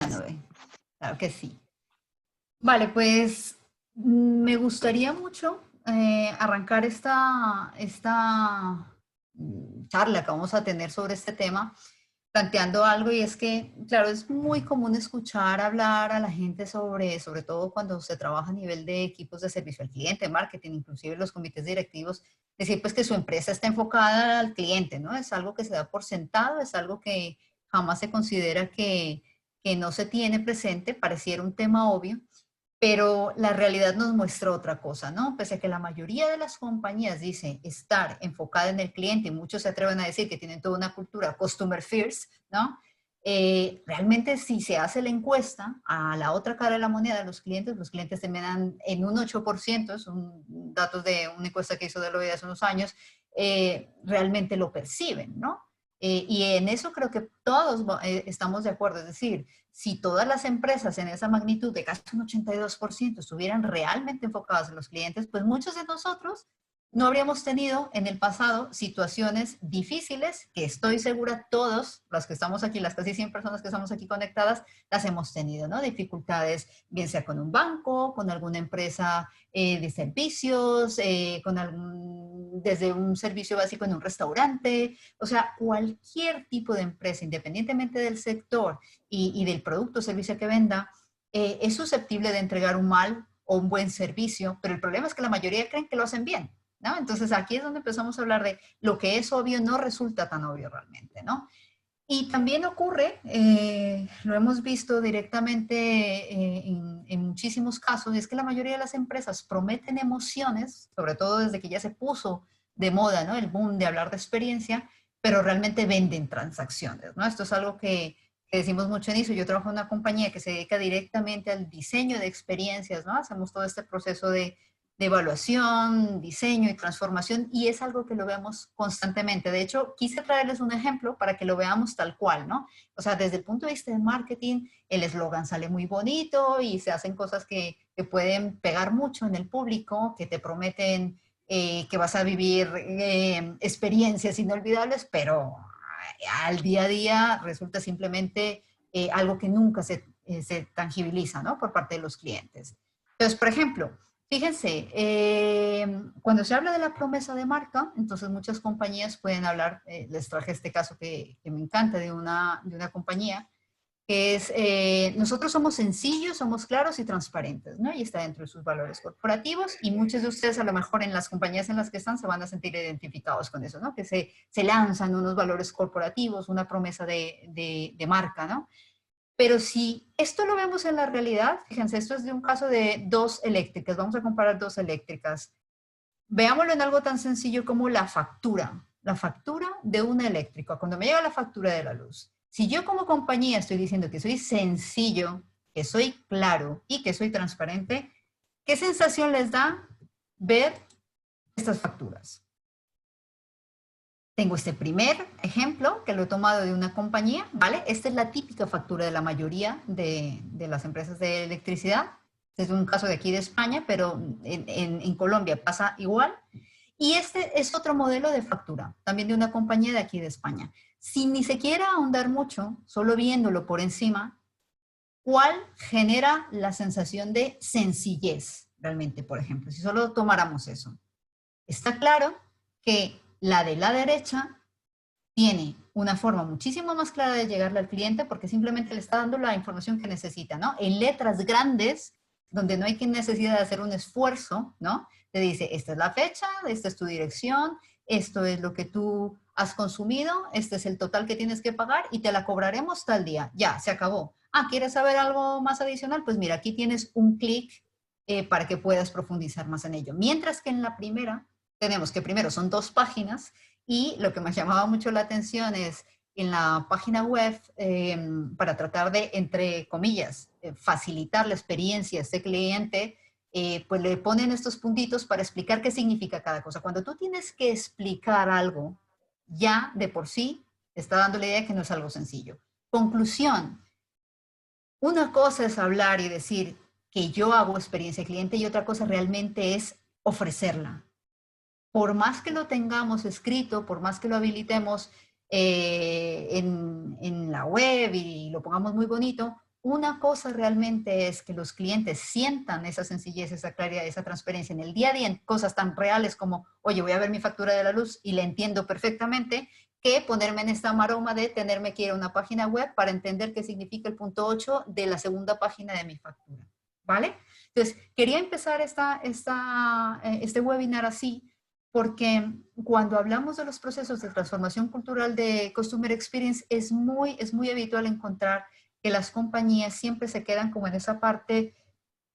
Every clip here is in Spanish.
Noé. Claro que sí. Vale, pues me gustaría mucho arrancar esta charla que vamos a tener sobre este tema, planteando algo y es que, claro, es muy común escuchar hablar a la gente sobre todo cuando se trabaja a nivel de equipos de servicio al cliente, marketing, inclusive los comités directivos, decir pues que su empresa está enfocada al cliente, ¿no? Es algo que se da por sentado, es algo que jamás se considera que no se tiene presente, pareciera un tema obvio, pero la realidad nos muestra otra cosa, ¿no? Pese a que la mayoría de las compañías dicen estar enfocada en el cliente, y muchos se atreven a decir que tienen toda una cultura customer first, ¿no? Realmente si se hace la encuesta a la otra cara de la moneda de los clientes terminan en un 8%, son datos de una encuesta que hizo Deloitte hace unos años, realmente lo perciben, ¿no? Y en eso creo que todos estamos de acuerdo, es decir, si todas las empresas en esa magnitud de casi un 82% estuvieran realmente enfocadas en los clientes, pues muchos de nosotros no habríamos tenido en el pasado situaciones difíciles que estoy segura todos, los que estamos aquí, las casi 100 personas que estamos aquí conectadas, las hemos tenido, ¿no? Dificultades, bien sea con un banco, con alguna empresa de servicios, desde un servicio básico en un restaurante, o sea, cualquier tipo de empresa, independientemente del sector y del producto o servicio que venda, es susceptible de entregar un mal o un buen servicio, pero el problema es que la mayoría creen que lo hacen bien, ¿no? Entonces aquí es donde empezamos a hablar de lo que es obvio no resulta tan obvio realmente, ¿no? Y también ocurre, lo hemos visto directamente en muchísimos casos, es que la mayoría de las empresas prometen emociones, sobre todo desde que ya se puso de moda, ¿no? El boom de hablar de experiencia, pero realmente venden transacciones, ¿no? Esto es algo que decimos mucho en eso. Yo trabajo en una compañía que se dedica directamente al diseño de experiencias, ¿no? Hacemos todo este proceso de evaluación, diseño y transformación, y es algo que lo vemos constantemente. De hecho, quise traerles un ejemplo para que lo veamos tal cual, ¿no? O sea, desde el punto de vista de marketing, el eslogan sale muy bonito y se hacen cosas que pueden pegar mucho en el público, que te prometen que vas a vivir experiencias inolvidables, pero al día a día resulta simplemente algo que nunca se tangibiliza, ¿no? Por parte de los clientes. Entonces, por ejemplo, fíjense, cuando se habla de la promesa de marca, entonces muchas compañías pueden hablar, les traje este caso que me encanta de una compañía, que es, nosotros somos sencillos, somos claros y transparentes, ¿no? Y está dentro de sus valores corporativos y muchos de ustedes a lo mejor en las compañías en las que están se van a sentir identificados con eso, ¿no? Que se lanzan unos valores corporativos, una promesa de marca, ¿no? Pero si esto lo vemos en la realidad, fíjense, esto es de un caso de dos eléctricas, vamos a comparar dos eléctricas. Veámoslo en algo tan sencillo como la factura de una eléctrica. Cuando me llega la factura de la luz, si yo como compañía estoy diciendo que soy sencillo, que soy claro y que soy transparente, ¿qué sensación les da ver estas facturas? Tengo este primer ejemplo que lo he tomado de una compañía, ¿vale? Esta es la típica factura de la mayoría de las empresas de electricidad. Este es un caso de aquí de España, pero en Colombia pasa igual. Y este es otro modelo de factura, también de una compañía de aquí de España. Sin ni siquiera ahondar mucho, solo viéndolo por encima, ¿cuál genera la sensación de sencillez realmente, por ejemplo? Si solo tomáramos eso. Está claro que la de la derecha tiene una forma muchísimo más clara de llegarle al cliente porque simplemente le está dando la información que necesita, ¿no? En letras grandes, donde no hay necesidad de hacer un esfuerzo, ¿no? Te dice, esta es la fecha, esta es tu dirección, esto es lo que tú has consumido, este es el total que tienes que pagar y te la cobraremos tal día. Ya, se acabó. Ah, ¿quieres saber algo más adicional? Pues mira, aquí tienes un clic para que puedas profundizar más en ello. Mientras que en la primera, tenemos que primero son dos páginas y lo que me llamaba mucho la atención es en la página web, para tratar de, entre comillas, facilitar la experiencia a este cliente, pues le ponen estos puntitos para explicar qué significa cada cosa. Cuando tú tienes que explicar algo, ya de por sí te está dando la idea que no es algo sencillo. Conclusión, una cosa es hablar y decir que yo hago experiencia cliente y otra cosa realmente es ofrecerla. Por más que lo tengamos escrito, por más que lo habilitemos en la web y lo pongamos muy bonito, Una cosa realmente es que los clientes sientan esa sencillez, esa claridad, esa transparencia en el día a día, en cosas tan reales como, oye, voy a ver mi factura de la luz y la entiendo perfectamente, que ponerme en esta maroma de tenerme que ir a una página web para entender qué significa el punto 8 de la segunda página de mi factura, ¿vale? Entonces, quería empezar este webinar así, porque cuando hablamos de los procesos de transformación cultural de Customer Experience, es muy habitual encontrar que las compañías siempre se quedan como en esa parte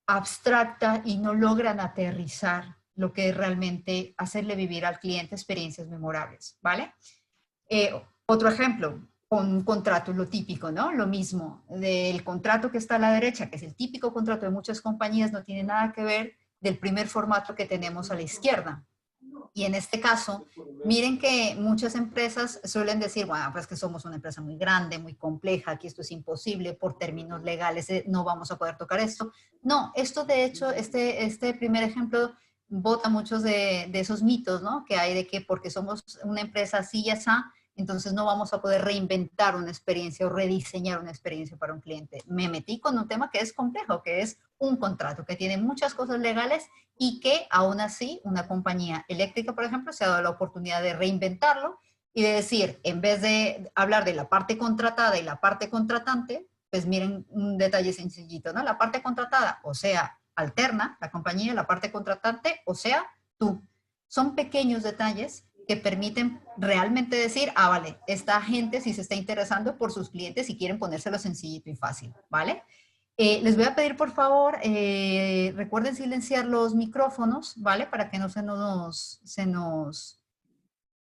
abstracta y no logran aterrizar lo que es realmente hacerle vivir al cliente experiencias memorables, ¿vale? Otro ejemplo, con un contrato, lo típico, ¿no? Lo mismo, del contrato que está a la derecha, que es el típico contrato de muchas compañías, no tiene nada que ver del primer formato que tenemos a la izquierda. Y en este caso, miren que muchas empresas suelen decir, bueno, pues que somos una empresa muy grande, muy compleja, aquí esto es imposible, por términos legales no vamos a poder tocar esto. No, esto de hecho, este primer ejemplo bota muchos de esos mitos, ¿no? Que hay de que porque somos una empresa así y así, entonces no vamos a poder reinventar una experiencia o rediseñar una experiencia para un cliente. Me metí con un tema que es complejo, que es un contrato, que tiene muchas cosas legales y que aún así una compañía eléctrica, por ejemplo, se ha dado la oportunidad de reinventarlo y de decir, en vez de hablar de la parte contratada y la parte contratante, pues miren un detalle sencillito, ¿no? La parte contratada, o sea, alterna la compañía, la parte contratante, o sea, tú. Son pequeños detalles que permiten realmente decir, ah, vale, esta gente sí se está interesando por sus clientes y quieren ponérselo sencillito y fácil, ¿vale? Les voy a pedir, por favor, recuerden silenciar los micrófonos, ¿vale? Para que no se nos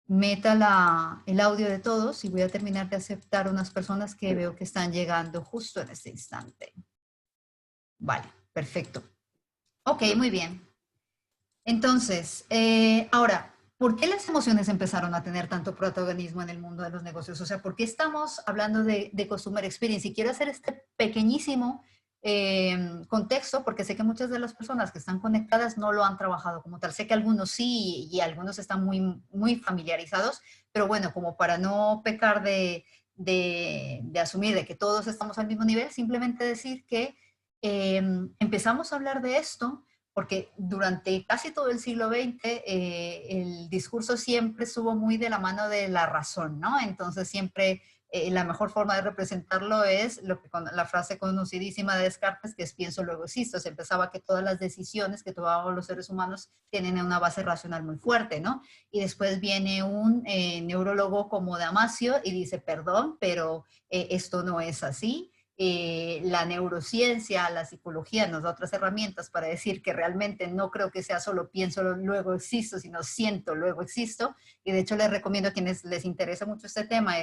meta el audio de todos. Y voy a terminar de aceptar unas personas que veo que están llegando justo en este instante. Vale, perfecto. Ok, muy bien. Entonces, ahora, ¿por qué las emociones empezaron a tener tanto protagonismo en el mundo de los negocios? O sea, ¿por qué estamos hablando de Customer Experience? Y quiero hacer este pequeñísimo contexto, porque sé que muchas de las personas que están conectadas no lo han trabajado como tal. Sé que algunos sí y algunos están muy familiarizados, pero bueno, como para no pecar de asumir de que todos estamos al mismo nivel, simplemente decir que empezamos a hablar de esto porque durante casi todo el siglo XX el discurso siempre estuvo muy de la mano de la razón, ¿no? Entonces siempre la mejor forma de representarlo es la frase conocidísima de Descartes, que es pienso, luego existo. Se empezaba que todas las decisiones que tomamos los seres humanos tienen una base racional muy fuerte, ¿no? Y después viene un neurólogo como Damasio y dice, perdón, pero esto no es así. La neurociencia, la psicología nos da otras herramientas para decir que realmente no creo que sea solo pienso, luego existo, sino siento, luego existo. Y de hecho les recomiendo a quienes les interesa mucho este tema,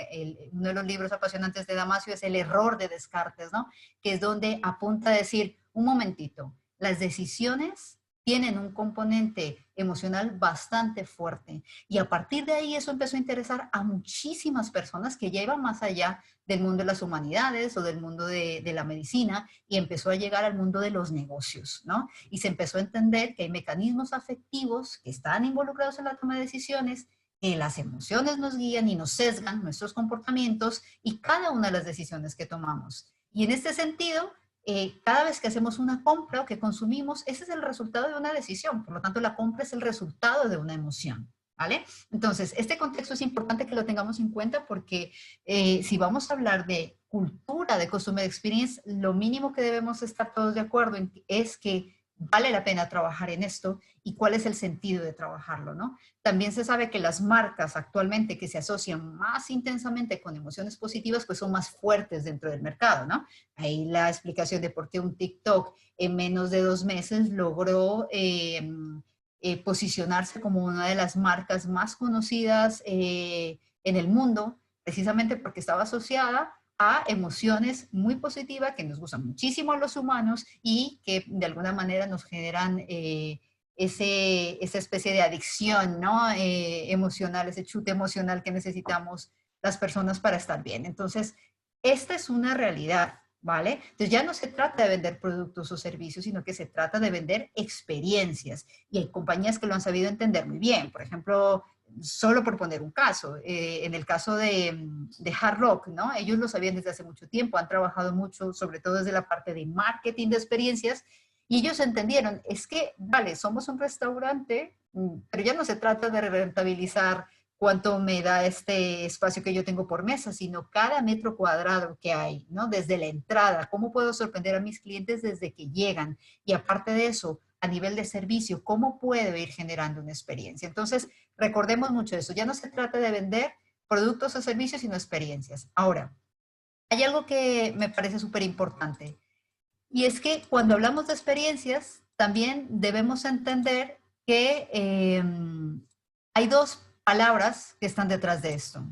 uno de los libros apasionantes de Damasio es El error de Descartes, ¿no? Que es donde apunta a decir, un momentito, las decisiones tienen un componente emocional bastante fuerte. Y a partir de ahí eso empezó a interesar a muchísimas personas que ya iban más allá del mundo de las humanidades o del mundo de la medicina y empezó a llegar al mundo de los negocios, ¿no? Y se empezó a entender que hay mecanismos afectivos que están involucrados en la toma de decisiones, que las emociones nos guían y nos sesgan nuestros comportamientos y cada una de las decisiones que tomamos. Y en este sentido, cada vez que hacemos una compra o que consumimos, ese es el resultado de una decisión. Por lo tanto, la compra es el resultado de una emoción, ¿vale? Entonces, este contexto es importante que lo tengamos en cuenta porque si vamos a hablar de cultura de Customer Experience, lo mínimo que debemos estar todos de acuerdo es que vale la pena trabajar en esto y cuál es el sentido de trabajarlo, ¿no? También se sabe que las marcas actualmente que se asocian más intensamente con emociones positivas, pues son más fuertes dentro del mercado, ¿no? Ahí la explicación de por qué un TikTok en menos de 2 meses logró posicionarse como una de las marcas más conocidas en el mundo, precisamente porque estaba asociada a emociones muy positivas que nos gustan muchísimo a los humanos y que de alguna manera nos generan esa especie de adicción, ¿no? Emocional, ese chute emocional que necesitamos las personas para estar bien. Entonces, esta es una realidad, ¿vale? Entonces ya no se trata de vender productos o servicios, sino que se trata de vender experiencias. Y hay compañías que lo han sabido entender muy bien. Por ejemplo, solo por poner un caso, en el caso de Hard Rock, ¿no? Ellos lo sabían desde hace mucho tiempo, han trabajado mucho, sobre todo desde la parte de marketing de experiencias, y ellos entendieron, es que, vale, somos un restaurante, pero ya no se trata de rentabilizar cuánto me da este espacio que yo tengo por mesa, sino cada metro cuadrado que hay, ¿no? Desde la entrada, cómo puedo sorprender a mis clientes desde que llegan, y aparte de eso, a nivel de servicio, cómo puedo ir generando una experiencia. Entonces, recordemos mucho eso, ya no se trata de vender productos o servicios, sino experiencias. Ahora, hay algo que me parece súper importante, y es que cuando hablamos de experiencias, también debemos entender que hay dos palabras que están detrás de esto,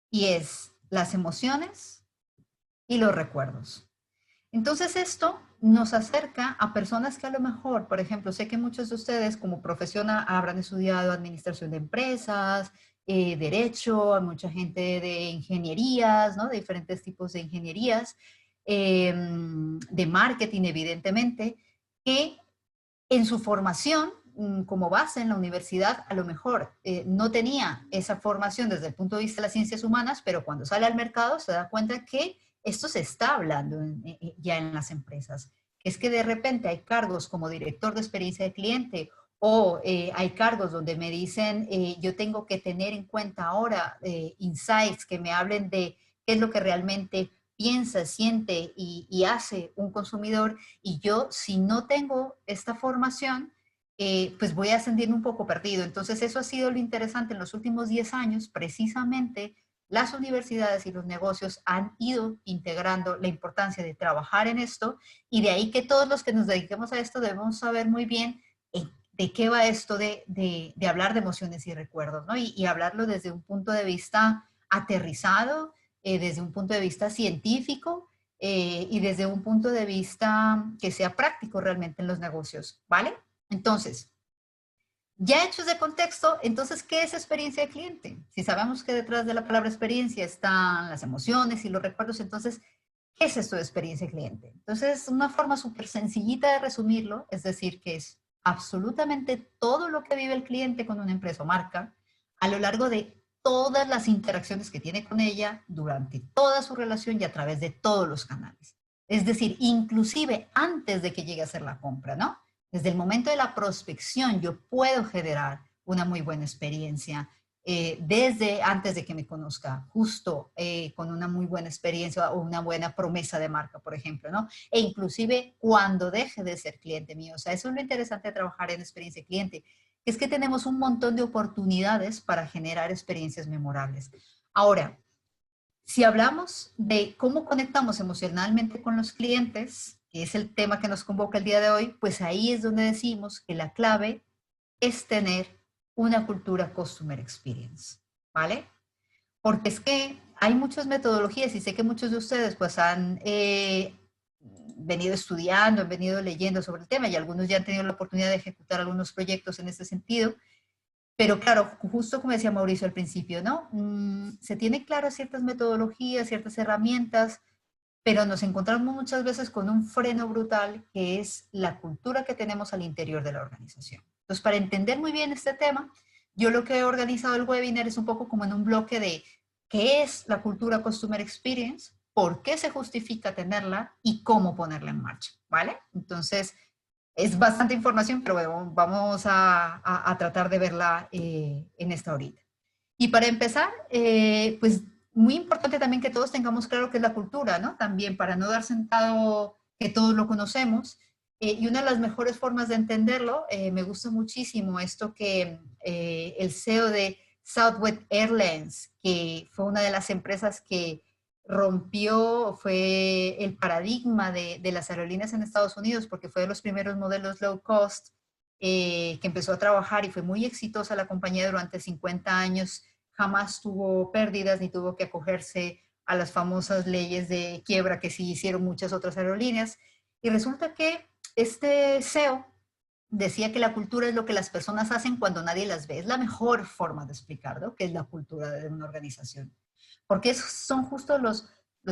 y es las emociones y los recuerdos. Entonces esto nos acerca a personas que a lo mejor, por ejemplo, sé que muchos de ustedes como profesión habrán estudiado administración de empresas, derecho, hay mucha gente de ingenierías, ¿no? De diferentes tipos de ingenierías, de marketing, evidentemente, que en su formación como base en la universidad, a lo mejor no tenía esa formación desde el punto de vista de las ciencias humanas, pero cuando sale al mercado se da cuenta que esto se está hablando ya en las empresas. Es que de repente hay cargos como director de experiencia de cliente o hay cargos donde me dicen yo tengo que tener en cuenta ahora insights que me hablen de qué es lo que realmente piensa, siente y hace un consumidor, y yo si no tengo esta formación, pues voy a sentirme un poco perdido. Entonces eso ha sido lo interesante en los últimos 10 años, precisamente las universidades y los negocios han ido integrando la importancia de trabajar en esto, y de ahí que todos los que nos dediquemos a esto debemos saber muy bien de qué va esto de hablar de emociones y recuerdos, ¿no? Y hablarlo desde un punto de vista aterrizado, desde un punto de vista científico y desde un punto de vista que sea práctico realmente en los negocios, ¿vale? Entonces, ya hechos de contexto, entonces, ¿qué es experiencia de cliente? Si sabemos que detrás de la palabra experiencia están las emociones y los recuerdos, entonces, ¿qué es esto de experiencia de cliente? Entonces, una forma súper sencillita de resumirlo, es decir, que es absolutamente todo lo que vive el cliente con una empresa o marca a lo largo de todas las interacciones que tiene con ella durante toda su relación y a través de todos los canales. Es decir, inclusive antes de que llegue a hacer la compra, ¿no? Desde el momento de la prospección yo puedo generar una muy buena experiencia. Desde antes de que me conozca, justo con una muy buena experiencia o una buena promesa de marca, por ejemplo, ¿no? E inclusive cuando deje de ser cliente mío. O sea, eso es lo interesante de trabajar en experiencia de cliente, es que tenemos un montón de oportunidades para generar experiencias memorables. Ahora, si hablamos de cómo conectamos emocionalmente con los clientes, que es el tema que nos convoca el día de hoy, pues ahí es donde decimos que la clave es tener una cultura Customer Experience, ¿vale? Porque es que hay muchas metodologías y sé que muchos de ustedes pues han venido estudiando, han venido leyendo sobre el tema y algunos ya han tenido la oportunidad de ejecutar algunos proyectos en este sentido. Pero claro, justo como decía Mauricio al principio, ¿no? Se tiene claro ciertas metodologías, ciertas herramientas, pero nos encontramos muchas veces con un freno brutal que es la cultura que tenemos al interior de la organización. Entonces, para entender muy bien este tema, yo lo que he organizado el webinar es un poco como en un bloque de qué es la cultura Customer Experience, por qué se justifica tenerla y cómo ponerla en marcha, ¿vale? Entonces, es bastante información, pero bueno, vamos a tratar de verla en esta horita. Y para empezar, pues muy importante también que todos tengamos claro qué es la cultura, ¿no? También para no dar sentado que todos lo conocemos. Y una de las mejores formas de entenderlo, me gusta muchísimo esto que el CEO de Southwest Airlines, que fue una de las empresas que rompió, fue el paradigma de las aerolíneas en Estados Unidos, porque fue de los primeros modelos low cost que empezó a trabajar y fue muy exitosa la compañía durante 50 años, jamás tuvo pérdidas ni tuvo que acogerse a las famosas leyes de quiebra que sí hicieron muchas otras aerolíneas. Y resulta que este CEO decía que la cultura es lo que las personas hacen cuando nadie las ve. Es la mejor forma de explicarlo, que es la cultura de una organización. Porque son justo los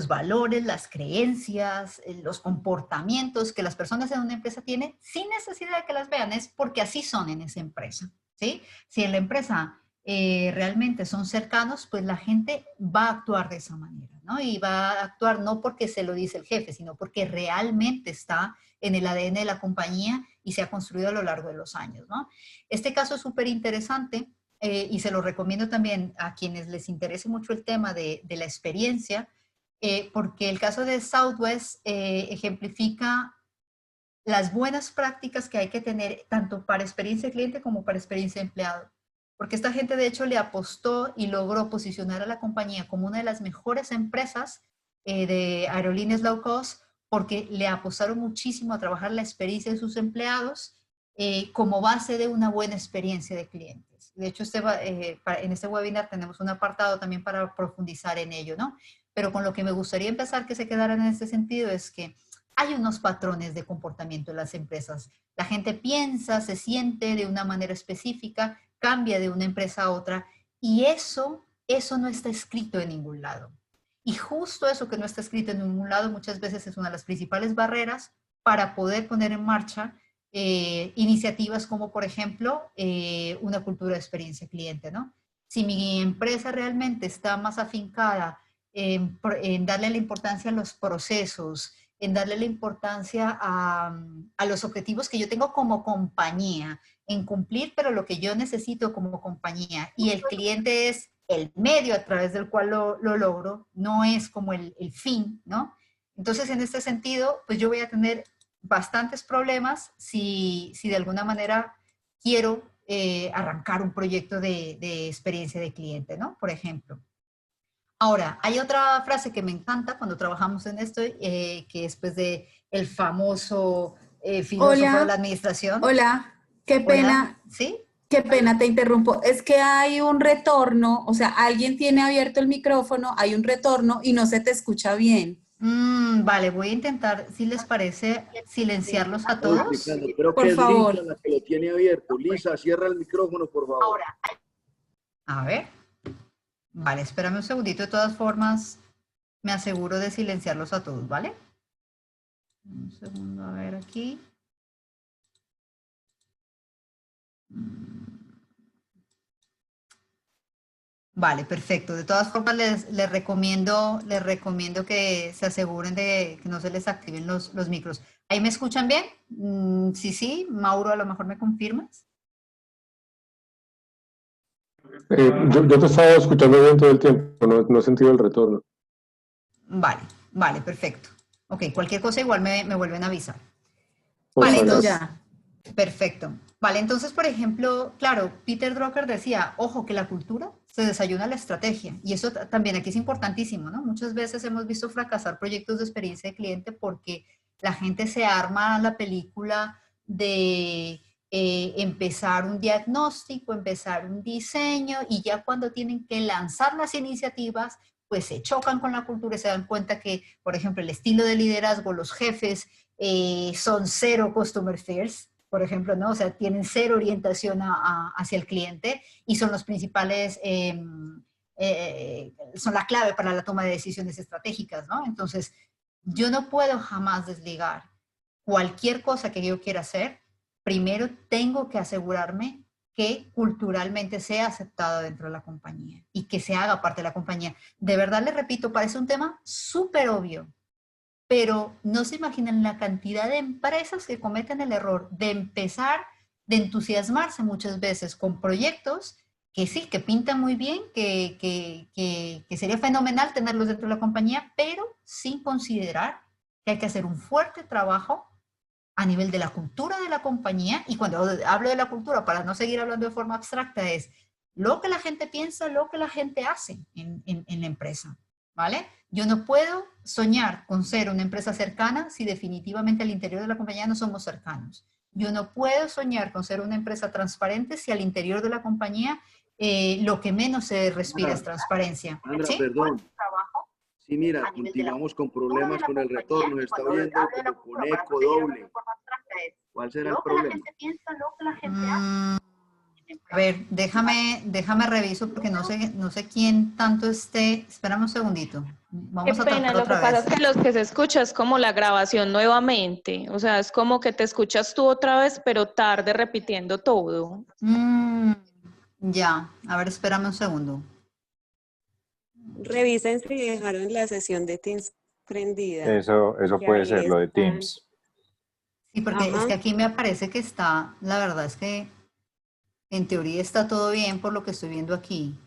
valores, las creencias, los comportamientos que las personas en una empresa tienen sin necesidad de que las vean, es porque así son en esa empresa, ¿sí? Si en la empresa realmente son cercanos, pues la gente va a actuar de esa manera, ¿no? Y va a actuar no porque se lo dice el jefe, sino porque realmente está en el ADN de la compañía y se ha construido a lo largo de los años, ¿no? Este caso es súper interesante y se lo recomiendo también a quienes les interese mucho el tema de la experiencia, porque el caso de Southwest ejemplifica las buenas prácticas que hay que tener tanto para experiencia de cliente como para experiencia de empleado. Porque esta gente de hecho le apostó y logró posicionar a la compañía como una de las mejores empresas de aerolíneas low cost porque le apostaron muchísimo a trabajar la experiencia de sus empleados como base de una buena experiencia de clientes. De hecho, en este webinar tenemos un apartado también para profundizar en ello, ¿no? Pero con lo que me gustaría empezar que se quedaran en este sentido es que hay unos patrones de comportamiento en las empresas. La gente piensa, se siente de una manera específica, cambia de una empresa a otra y eso no está escrito en ningún lado. Y justo eso que no está escrito en ningún lado muchas veces es una de las principales barreras para poder poner en marcha iniciativas como, por ejemplo, una cultura de experiencia cliente, ¿no? Si mi empresa realmente está más afincada en darle la importancia a los procesos, en darle la importancia a los objetivos que yo tengo como compañía, en cumplir, pero lo que yo necesito como compañía, y el cliente es el medio a través del cual lo logro, no es como el fin, ¿no? Entonces, en este sentido, pues yo voy a tener bastantes problemas si de alguna manera quiero arrancar un proyecto de experiencia de cliente, ¿no? Por ejemplo. Ahora, hay otra frase que me encanta cuando trabajamos en esto, que es pues de el famoso filósofo de la Hola, administración. hola, Hola, ¿sí? qué pena, te interrumpo. Es que hay un retorno, o sea, alguien tiene abierto el micrófono, hay un retorno y no se te escucha bien. Vale, voy a intentar, si les parece, silenciarlos a Estoy todos. explicando. Creo que Por es Lisa favor. la que lo tiene abierto. Lisa, cierra el micrófono, por favor. A ver, vale, espérame un segundito, de todas formas, me aseguro de silenciarlos a todos, ¿vale? Un segundo, a ver aquí. Vale, perfecto. De todas formas, les recomiendo que se aseguren de que no se les activen los micros. ¿Ahí me escuchan bien? Sí. Mauro, a lo mejor me confirmas. Yo te estaba escuchando bien todo el tiempo, no he sentido el retorno. Vale, perfecto. Ok, cualquier cosa igual me vuelven a avisar. Vale, Listo, entonces, ya. perfecto. Vale, entonces, por ejemplo, claro, Peter Drucker decía, ojo, que la cultura se desayuna a la estrategia. Y eso también aquí es importantísimo, ¿no? Muchas veces hemos visto fracasar proyectos de experiencia de cliente porque la gente se arma la película de empezar un diagnóstico, empezar un diseño, y ya cuando tienen que lanzar las iniciativas, pues se chocan con la cultura y se dan cuenta que, por ejemplo, el estilo de liderazgo, los jefes son cero customer first, por ejemplo, ¿no? O sea, tienen cero orientación hacia el cliente y son los principales, son la clave para la toma de decisiones estratégicas, ¿no? Entonces, yo no puedo jamás desligar cualquier cosa que yo quiera hacer. Primero tengo que asegurarme que culturalmente sea aceptado dentro de la compañía y que se haga parte de la compañía. De verdad, les repito, parece un tema súper obvio, pero no se imaginan la cantidad de empresas que cometen el error de empezar, de entusiasmarse muchas veces con proyectos que sí, que pintan muy bien, que sería fenomenal tenerlos dentro de la compañía, pero sin considerar que hay que hacer un fuerte trabajo a nivel de la cultura de la compañía. Y cuando hablo de la cultura, para no seguir hablando de forma abstracta, es lo que la gente piensa, lo que la gente hace en la empresa, ¿vale? Yo no puedo soñar con ser una empresa cercana si definitivamente al interior de la compañía no somos cercanos. Yo no puedo soñar con ser una empresa transparente si al interior de la compañía lo que menos se respira es transparencia. Sandra, ¿Sí? perdón. Sí, mira, continuamos con problemas con el retorno. Se está oyendo como con eco doble. ¿Cuál será el problema? A ver, déjame reviso porque no sé quién tanto esté. Espérame un segundito. Qué Vamos a pena, tratar lo que otra pasa vez. es que los que se escucha es como la grabación nuevamente, o sea, es como que te escuchas tú otra vez, pero tarde repitiendo todo. Ya, a ver, espérame un segundo. Revisen si dejaron la sesión de Teams prendida. Eso Que puede ahí ser lo de están. Teams. Sí, porque es Ajá. que aquí me aparece que está, la verdad es que en teoría está todo bien por lo que estoy viendo aquí.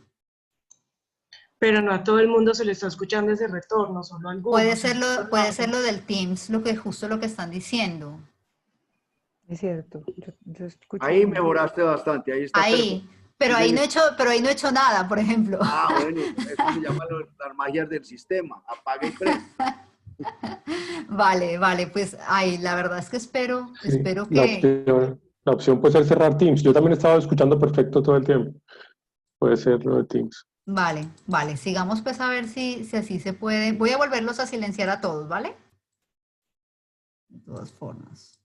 Pero no a todo el mundo se le está escuchando ese retorno, solo a algunos. Eso es lo Puede ser raro. lo del Teams, lo que justo lo que están diciendo. Es cierto, yo escucho Ahí bien. mejoraste bastante, ahí está perfecto. Ahí, Sí, señor. pero ahí no he hecho nada, por ejemplo. Ah, bueno, eso se llama las magias del sistema. Apaga y prende. Vale, vale, pues ahí, la verdad es que Sí, espero que, la opción puede ser cerrar Teams. Yo también estaba escuchando perfecto todo el tiempo. Puede ser lo de Teams. vale, vale, sigamos pues a ver si así se puede. Voy a volverlos a silenciar a todos, ¿vale? De todas formas.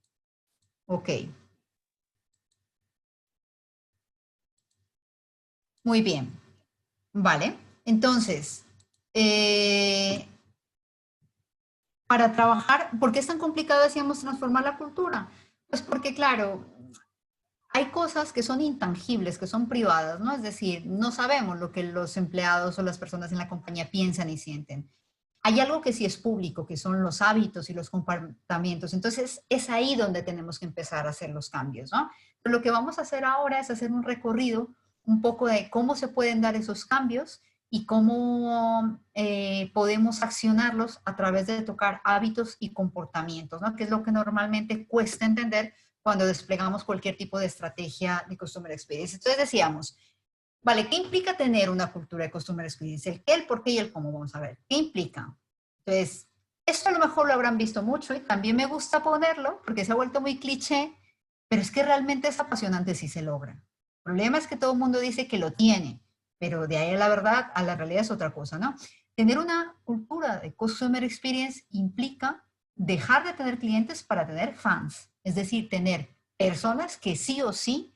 Ok. Muy bien. Vale. Entonces, para trabajar, ¿por qué es tan complicado, decíamos, transformar la cultura? Pues porque, claro, hay cosas que son intangibles, que son privadas, ¿no? Es decir, no sabemos lo que los empleados o las personas en la compañía piensan y sienten. Hay algo que sí es público, que son los hábitos y los comportamientos. Entonces, es ahí donde tenemos que empezar a hacer los cambios, ¿no? Pero lo que vamos a hacer ahora es hacer un recorrido un poco de cómo se pueden dar esos cambios y cómo podemos accionarlos a través de tocar hábitos y comportamientos, ¿no? Que es lo que normalmente cuesta entender cuando desplegamos cualquier tipo de estrategia de Customer Experience. Entonces decíamos, vale, ¿qué implica tener una cultura de Customer Experience? El qué, el por qué y el cómo, vamos a ver. ¿Qué implica? Entonces, esto a lo mejor lo habrán visto mucho y también me gusta ponerlo porque se ha vuelto muy cliché, pero es que realmente es apasionante si se logra. El problema es que todo el mundo dice que lo tiene, pero de ahí a la verdad, a la realidad es otra cosa, ¿no? Tener una cultura de Customer Experience implica dejar de tener clientes para tener fans, es decir, tener personas que sí o sí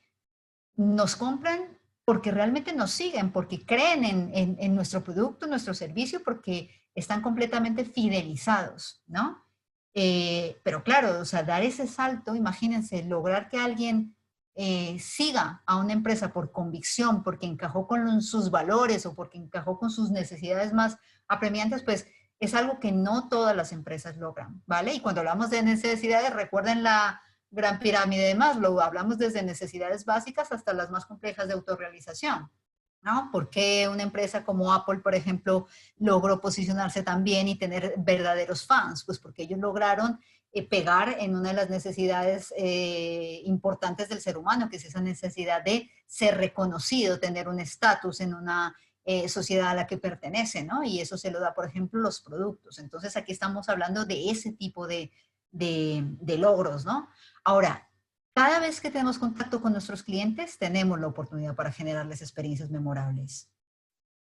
nos compran porque realmente nos siguen, porque creen en nuestro producto, en nuestro servicio, porque están completamente fidelizados, ¿no? Pero claro, o sea, dar ese salto, imagínense, lograr que alguien siga a una empresa por convicción, porque encajó con sus valores o porque encajó con sus necesidades más apremiantes, pues es algo que no todas las empresas logran, ¿vale? Y cuando hablamos de necesidades, recuerden la gran pirámide de Maslow, hablamos desde necesidades básicas hasta las más complejas de autorrealización, ¿no? ¿Por qué una empresa como Apple, por ejemplo, logró posicionarse tan bien y tener verdaderos fans? Pues porque ellos lograron pegar en una de las necesidades importantes del ser humano, que es esa necesidad de ser reconocido, tener un estatus en una sociedad a la que pertenece, ¿no? Y eso se lo da, por ejemplo, los productos. Entonces aquí estamos hablando de ese tipo de logros, ¿no? Ahora, cada vez que tenemos contacto con nuestros clientes, tenemos la oportunidad para generarles experiencias memorables.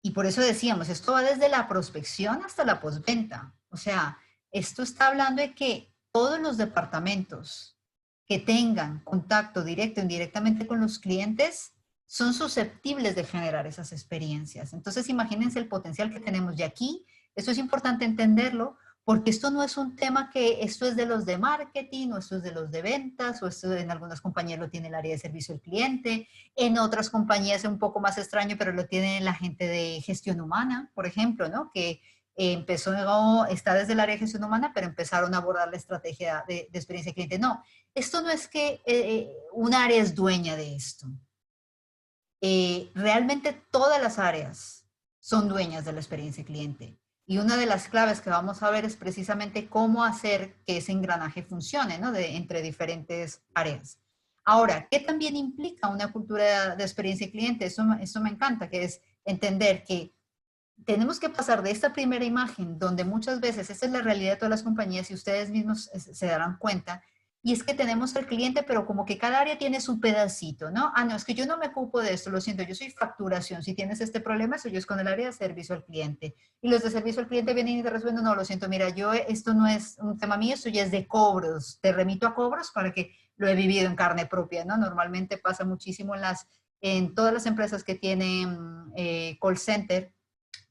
Y por eso decíamos, esto va desde la prospección hasta la postventa. O sea, esto está hablando de que todos los departamentos que tengan contacto directo o indirectamente con los clientes son susceptibles de generar esas experiencias. Entonces, imagínense el potencial que tenemos. Y aquí, esto es importante entenderlo, porque esto no es un tema que esto es de los de marketing, o esto es de los de ventas, o esto en algunas compañías lo tiene el área de servicio al cliente, en otras compañías es un poco más extraño, pero lo tiene la gente de gestión humana, por ejemplo, ¿no? Que está desde el área de gestión humana, pero empezaron a abordar la estrategia de experiencia cliente. No, esto no es que un área es dueña de esto. Realmente todas las áreas son dueñas de la experiencia cliente. Y una de las claves que vamos a ver es precisamente cómo hacer que ese engranaje funcione, ¿no? Entre diferentes áreas. Ahora, ¿qué también implica una cultura de experiencia cliente? Eso me encanta, que es entender que tenemos que pasar de esta primera imagen, donde muchas veces, esta es la realidad de todas las compañías y ustedes mismos se darán cuenta, y es que tenemos al cliente, pero como que cada área tiene su pedacito, ¿no? Ah, no, es que yo no me ocupo de esto, lo siento, yo soy facturación. Si tienes este problema, eso yo es con el área de servicio al cliente. Y los de servicio al cliente vienen y te resuelven, no, lo siento, mira, esto no es un tema mío, esto ya es de cobros. Te remito a cobros para que lo he vivido en carne propia, ¿no? Normalmente pasa muchísimo en todas las empresas que tienen call center,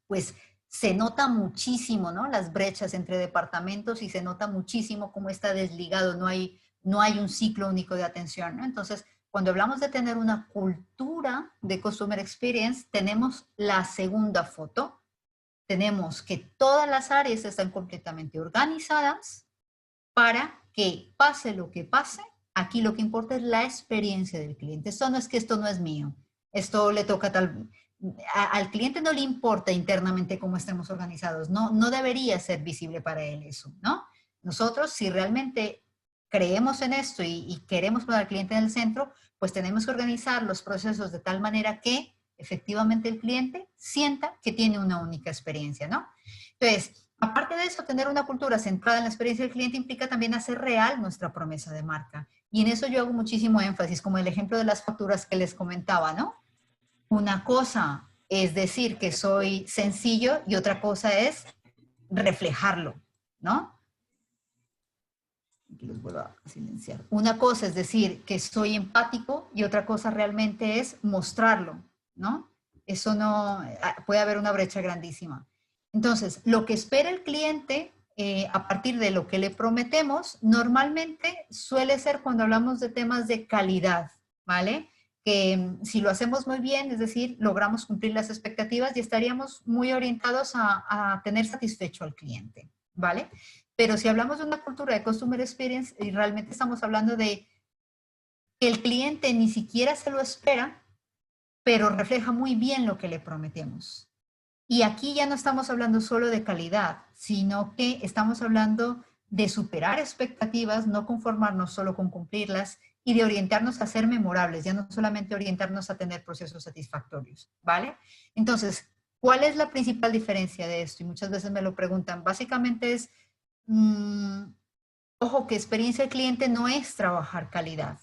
pues se nota muchísimo, ¿no? Las brechas entre departamentos y se nota muchísimo cómo está desligado, no hay un ciclo único de atención, ¿no? Entonces, cuando hablamos de tener una cultura de Customer Experience, tenemos la segunda foto. Tenemos que todas las áreas están completamente organizadas para que pase lo que pase. Aquí lo que importa es la experiencia del cliente. Esto no es que esto no es mío. Esto le toca al cliente no le importa internamente cómo estemos organizados. No debería ser visible para él eso, ¿no? Nosotros, si realmente creemos en esto y queremos poner al cliente en el centro, pues tenemos que organizar los procesos de tal manera que efectivamente el cliente sienta que tiene una única experiencia, ¿no? Entonces, aparte de eso, tener una cultura centrada en la experiencia del cliente implica también hacer real nuestra promesa de marca. Y en eso yo hago muchísimo énfasis, como el ejemplo de las facturas que les comentaba, ¿no? Una cosa es decir que soy sencillo y otra cosa es reflejarlo, ¿no? Aquí los vuelvo a silenciar. Una cosa es decir que soy empático y otra cosa realmente es mostrarlo, ¿no? Eso no, puede haber una brecha grandísima. Entonces, lo que espera el cliente a partir de lo que le prometemos, normalmente suele ser cuando hablamos de temas de calidad, ¿vale? Que si lo hacemos muy bien, es decir, logramos cumplir las expectativas y estaríamos muy orientados a tener satisfecho al cliente, ¿vale? Pero si hablamos de una cultura de Customer Experience, y realmente estamos hablando de que el cliente ni siquiera se lo espera, pero refleja muy bien lo que le prometemos. Y aquí ya no estamos hablando solo de calidad, sino que estamos hablando de superar expectativas, no conformarnos solo con cumplirlas y de orientarnos a ser memorables, ya no solamente orientarnos a tener procesos satisfactorios, ¿vale? Entonces, ¿cuál es la principal diferencia de esto? Y muchas veces me lo preguntan. Básicamente es, ojo, que experiencia del cliente no es trabajar calidad.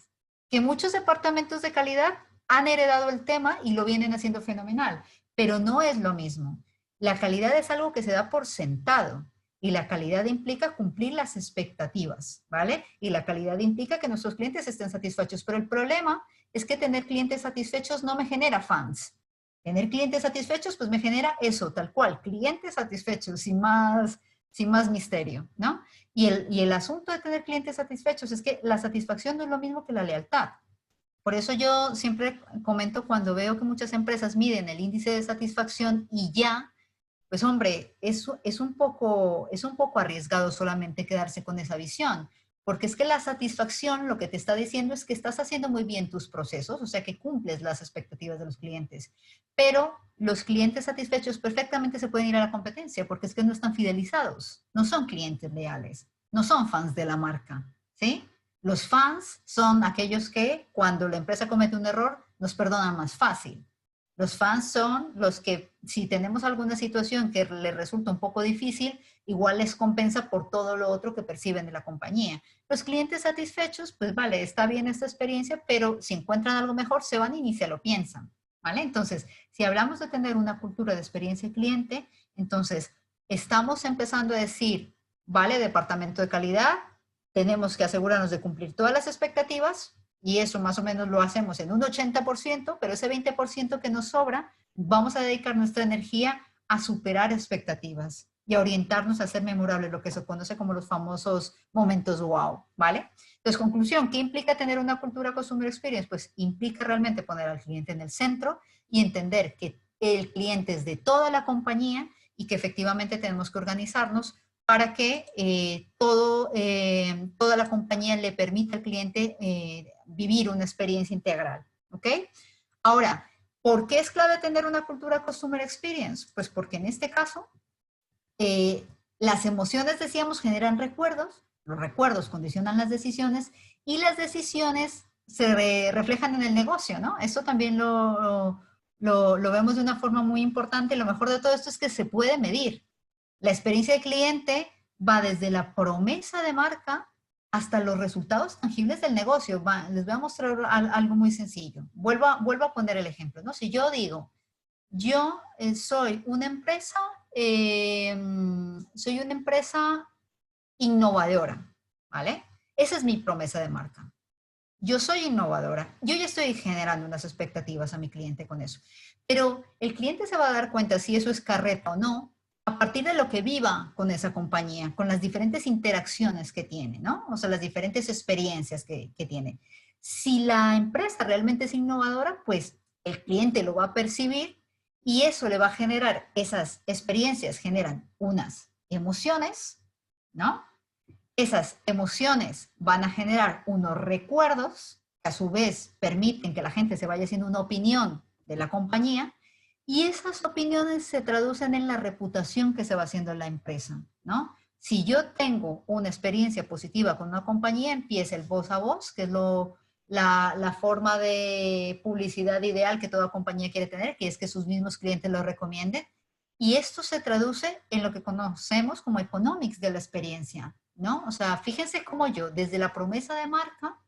Que muchos departamentos de calidad han heredado el tema y lo vienen haciendo fenomenal, pero no es lo mismo. La calidad es algo que se da por sentado y la calidad implica cumplir las expectativas, ¿vale? Y la calidad implica que nuestros clientes estén satisfechos, pero el problema es que tener clientes satisfechos no me genera fans. Tener clientes satisfechos pues me genera eso, tal cual, clientes satisfechos, sin más misterio, ¿no? Y el asunto de tener clientes satisfechos es que la satisfacción no es lo mismo que la lealtad. Por eso yo siempre comento cuando veo que muchas empresas miden el índice de satisfacción y ya, pues hombre, es un poco arriesgado solamente quedarse con esa visión, porque es que la satisfacción lo que te está diciendo es que estás haciendo muy bien tus procesos, o sea que cumples las expectativas de los clientes, pero los clientes satisfechos perfectamente se pueden ir a la competencia porque es que no están fidelizados, no son clientes leales, no son fans de la marca, ¿sí? Los fans son aquellos que cuando la empresa comete un error nos perdonan más fácil. Los fans son los que si tenemos alguna situación que les resulta un poco difícil, igual les compensa por todo lo otro que perciben de la compañía. Los clientes satisfechos, pues vale, está bien esta experiencia, pero si encuentran algo mejor se van y ni se lo piensan, ¿vale? Entonces, si hablamos de tener una cultura de experiencia cliente, entonces estamos empezando a decir, vale, departamento de calidad, tenemos que asegurarnos de cumplir todas las expectativas y eso más o menos lo hacemos en un 80%, pero ese 20% que nos sobra, vamos a dedicar nuestra energía a superar expectativas y a orientarnos a hacer memorable lo que se conoce como los famosos momentos wow, ¿vale? Entonces, conclusión, ¿qué implica tener una cultura Customer Experience? Pues implica realmente poner al cliente en el centro y entender que el cliente es de toda la compañía y que efectivamente tenemos que organizarnos para que toda la compañía le permita al cliente vivir una experiencia integral, ¿ok? Ahora, ¿por qué es clave tener una cultura Customer Experience? Pues porque en este caso, las emociones, decíamos, generan recuerdos, los recuerdos condicionan las decisiones y las decisiones se reflejan en el negocio, ¿no? Esto también lo vemos de una forma muy importante y lo mejor de todo esto es que se puede medir. La experiencia del cliente va desde la promesa de marca hasta los resultados tangibles del negocio. Les voy a mostrar algo muy sencillo. Vuelvo a poner el ejemplo, ¿no? Si yo digo, yo soy una empresa innovadora, ¿vale? Esa es mi promesa de marca. Yo soy innovadora. Yo ya estoy generando unas expectativas a mi cliente con eso. Pero el cliente se va a dar cuenta si eso es carreta o no, a partir de lo que viva con esa compañía, con las diferentes interacciones que tiene, ¿no? O sea, las diferentes experiencias que tiene. Si la empresa realmente es innovadora, pues el cliente lo va a percibir y eso le va a generar, esas experiencias generan unas emociones, ¿no? Esas emociones van a generar unos recuerdos que a su vez permiten que la gente se vaya haciendo una opinión de la compañía y esas opiniones se traducen en la reputación que se va haciendo en la empresa, ¿no? Si yo tengo una experiencia positiva con una compañía, empieza el voz a voz, que es la forma de publicidad ideal que toda compañía quiere tener, que es que sus mismos clientes lo recomienden. Y esto se traduce en lo que conocemos como economics de la experiencia, ¿no? O sea, fíjense cómo yo, desde la promesa de marca,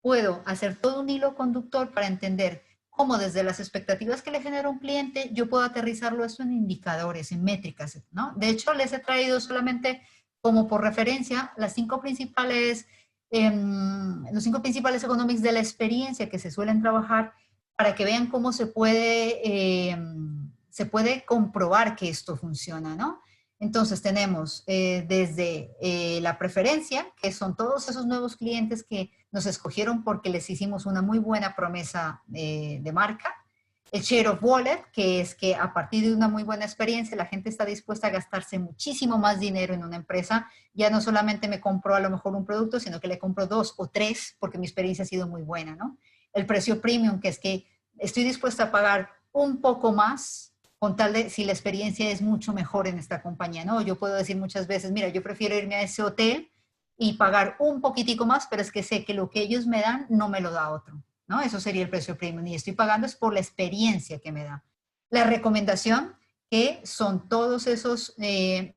puedo hacer todo un hilo conductor para entender cómo desde las expectativas que le genera un cliente, yo puedo aterrizarlo eso en indicadores, en métricas, ¿no? De hecho, les he traído solamente como por referencia los 5 principales economics de la experiencia que se suelen trabajar para que vean cómo se puede comprobar que esto funciona, ¿no? Entonces tenemos desde la preferencia, que son todos esos nuevos clientes que nos escogieron porque les hicimos una muy buena promesa de marca. El share of wallet, que es que a partir de una muy buena experiencia la gente está dispuesta a gastarse muchísimo más dinero en una empresa. Ya no solamente me compro a lo mejor un producto, sino que le compro 2 o 3 porque mi experiencia ha sido muy buena, ¿no? El precio premium, que es que estoy dispuesta a pagar un poco más con tal de si la experiencia es mucho mejor en esta compañía, ¿no? Yo puedo decir muchas veces, mira, yo prefiero irme a ese hotel y pagar un poquitico más, pero es que sé que lo que ellos me dan no me lo da otro, ¿no? Eso sería el precio premium y estoy pagando es por la experiencia que me da. La recomendación, que son todos esos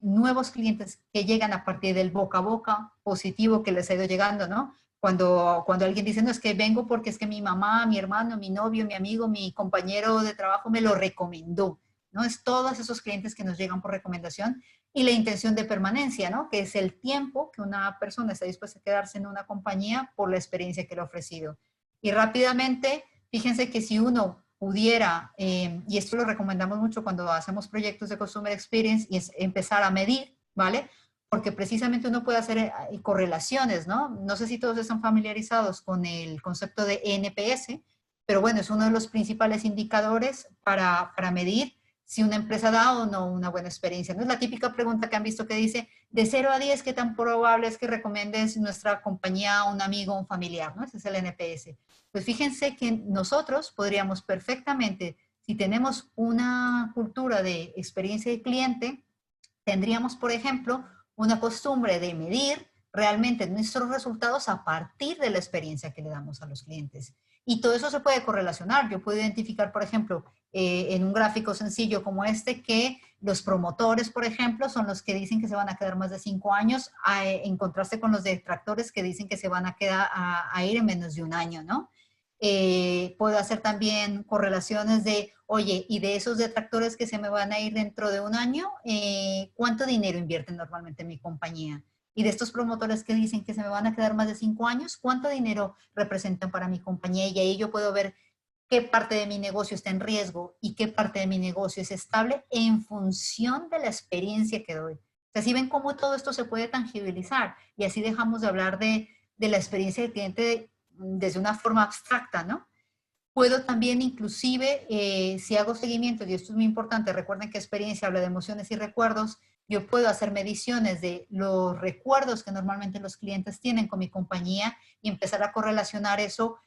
nuevos clientes que llegan a partir del boca a boca positivo que les ha ido llegando, ¿no? Cuando alguien dice, no, es que vengo porque es que mi mamá, mi hermano, mi novio, mi amigo, mi compañero de trabajo me lo recomendó, ¿no? Es todos esos clientes que nos llegan por recomendación y la intención de permanencia, ¿no? Que es el tiempo que una persona está dispuesta a quedarse en una compañía por la experiencia que le ha ofrecido. Y rápidamente, fíjense que si uno pudiera, y esto lo recomendamos mucho cuando hacemos proyectos de Customer Experience, y es empezar a medir, ¿vale? Porque precisamente uno puede hacer correlaciones, ¿no? No sé si todos están familiarizados con el concepto de NPS, pero bueno, es uno de los principales indicadores para medir si una empresa da o no una buena experiencia. No es la típica pregunta que han visto que dice, de 0 a 10, ¿qué tan probable es que recomiendes nuestra compañía a un amigo o un familiar? ¿No? Ese es el NPS. Pues fíjense que nosotros podríamos perfectamente, si tenemos una cultura de experiencia de cliente, tendríamos, por ejemplo, una costumbre de medir realmente nuestros resultados a partir de la experiencia que le damos a los clientes. Y todo eso se puede correlacionar. Yo puedo identificar, por ejemplo, en un gráfico sencillo como este, que los promotores, por ejemplo, son los que dicen que se van a quedar más de 5 años, en contraste con los detractores que dicen que se van a quedar a ir en menos de un año, ¿no? Puedo hacer también correlaciones de, oye, y de esos detractores que se me van a ir dentro de un año, ¿cuánto dinero invierten normalmente en mi compañía? Y de estos promotores que dicen que se me van a quedar más de 5 años, ¿cuánto dinero representan para mi compañía? Y ahí yo puedo ver qué parte de mi negocio está en riesgo y qué parte de mi negocio es estable en función de la experiencia que doy. O sea, si ven cómo todo esto se puede tangibilizar y así dejamos de hablar de la experiencia del cliente desde una forma abstracta, ¿no? Puedo también inclusive, si hago seguimiento, y esto es muy importante, recuerden que experiencia habla de emociones y recuerdos, yo puedo hacer mediciones de los recuerdos que normalmente los clientes tienen con mi compañía y empezar a correlacionar eso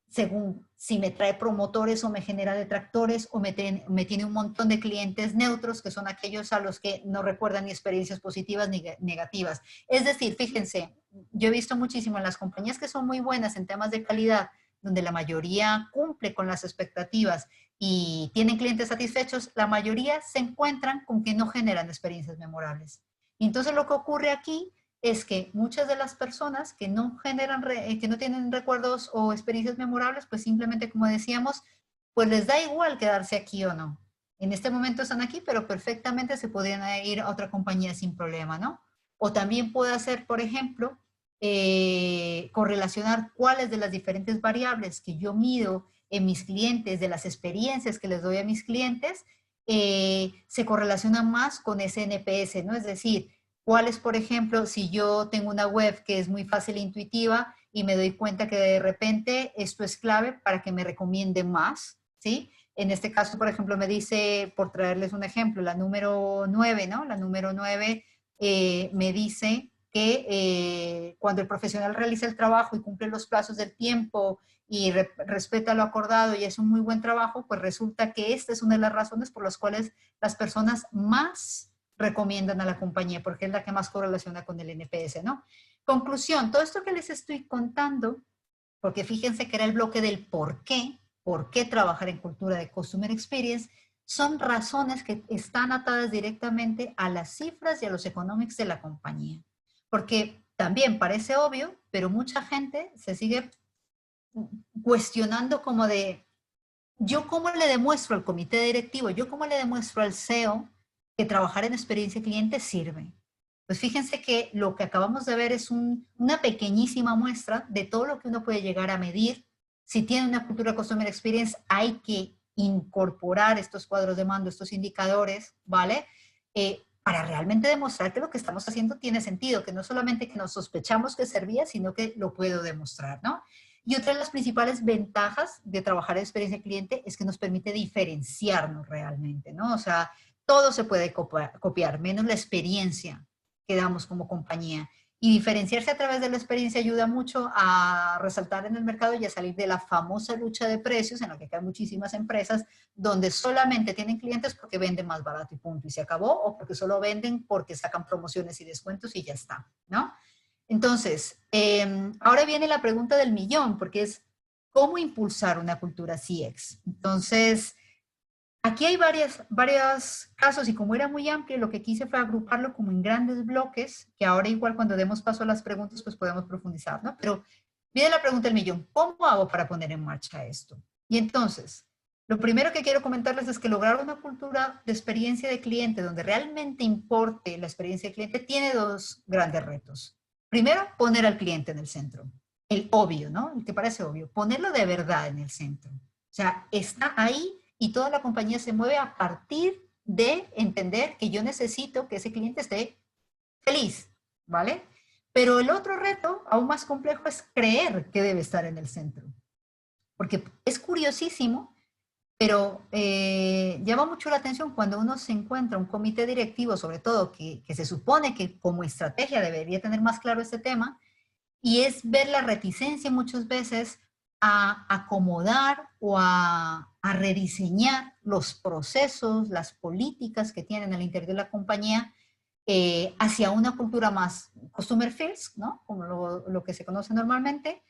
según si me trae promotores o me genera detractores o me tiene un montón de clientes neutros, que son aquellos a los que no recuerdan ni experiencias positivas ni negativas. Es decir, fíjense, yo he visto muchísimo en las compañías que son muy buenas en temas de calidad, donde la mayoría cumple con las expectativas y tienen clientes satisfechos, la mayoría se encuentran con que no generan experiencias memorables. Y entonces lo que ocurre aquí es que muchas de las personas que no generan, que no tienen recuerdos o experiencias memorables, pues simplemente, como decíamos, pues les da igual quedarse aquí o no. En este momento están aquí, pero perfectamente se podrían ir a otra compañía sin problema, ¿no? O también puede hacer, por ejemplo, correlacionar cuáles de las diferentes variables que yo mido en mis clientes, de las experiencias que les doy a mis clientes, se correlacionan más con ese NPS, ¿no? Es decir, ¿Cuál es, por ejemplo, si yo tengo una web que es muy fácil e intuitiva y me doy cuenta que de repente esto es clave para que me recomiende más, ¿sí? En este caso, por ejemplo, me dice, por traerles un ejemplo, la número 9, ¿no? La número 9 me dice que cuando el profesional realiza el trabajo y cumple los plazos del tiempo y respeta lo acordado y es un muy buen trabajo, pues resulta que esta es una de las razones por las cuales las personas más recomiendan a la compañía, porque es la que más correlaciona con el NPS, ¿no? Conclusión, todo esto que les estoy contando, porque fíjense que era el bloque del por qué trabajar en cultura de Customer Experience, son razones que están atadas directamente a las cifras y a los economics de la compañía. Porque también parece obvio, pero mucha gente se sigue cuestionando como de, ¿yo cómo le demuestro al comité directivo, yo cómo le demuestro al CEO que trabajar en experiencia cliente sirve? Pues fíjense que lo que acabamos de ver es una pequeñísima muestra de todo lo que uno puede llegar a medir. Si tiene una cultura Customer Experience, hay que incorporar estos cuadros de mando, estos indicadores, ¿vale? Para realmente demostrar que lo que estamos haciendo tiene sentido, que no solamente que nos sospechamos que servía, sino que lo puedo demostrar, ¿no? Y otra de las principales ventajas de trabajar en experiencia cliente es que nos permite diferenciarnos realmente, ¿no? O sea, todo se puede copiar, menos la experiencia que damos como compañía. Y diferenciarse a través de la experiencia ayuda mucho a resaltar en el mercado y a salir de la famosa lucha de precios en la que caen muchísimas empresas donde solamente tienen clientes porque venden más barato y punto, y se acabó, o porque solo venden porque sacan promociones y descuentos y ya está, ¿no? Entonces, ahora viene la pregunta del millón, porque es ¿cómo impulsar una cultura CX? Entonces, aquí hay varios casos y como era muy amplio, lo que quise fue agruparlo como en grandes bloques, que ahora igual cuando demos paso a las preguntas, pues podemos profundizar, ¿no? Pero viene la pregunta del millón, ¿cómo hago para poner en marcha esto? Y entonces, lo primero que quiero comentarles es que lograr una cultura de experiencia de cliente donde realmente importe la experiencia de cliente tiene dos grandes retos. Primero, poner al cliente en el centro. El obvio, ¿no? El que parece obvio. Ponerlo de verdad en el centro. O sea, está ahí y toda la compañía se mueve a partir de entender que yo necesito que ese cliente esté feliz, ¿vale? Pero el otro reto, aún más complejo, es creer que debe estar en el centro. Porque es curiosísimo, pero llama mucho la atención cuando uno se encuentra un comité directivo, sobre todo, que se supone que como estrategia debería tener más claro este tema, y es ver la reticencia muchas veces a acomodar o a rediseñar los procesos, las políticas que tienen al interior de la compañía hacia una cultura más customer first, ¿no? Como lo que se conoce normalmente,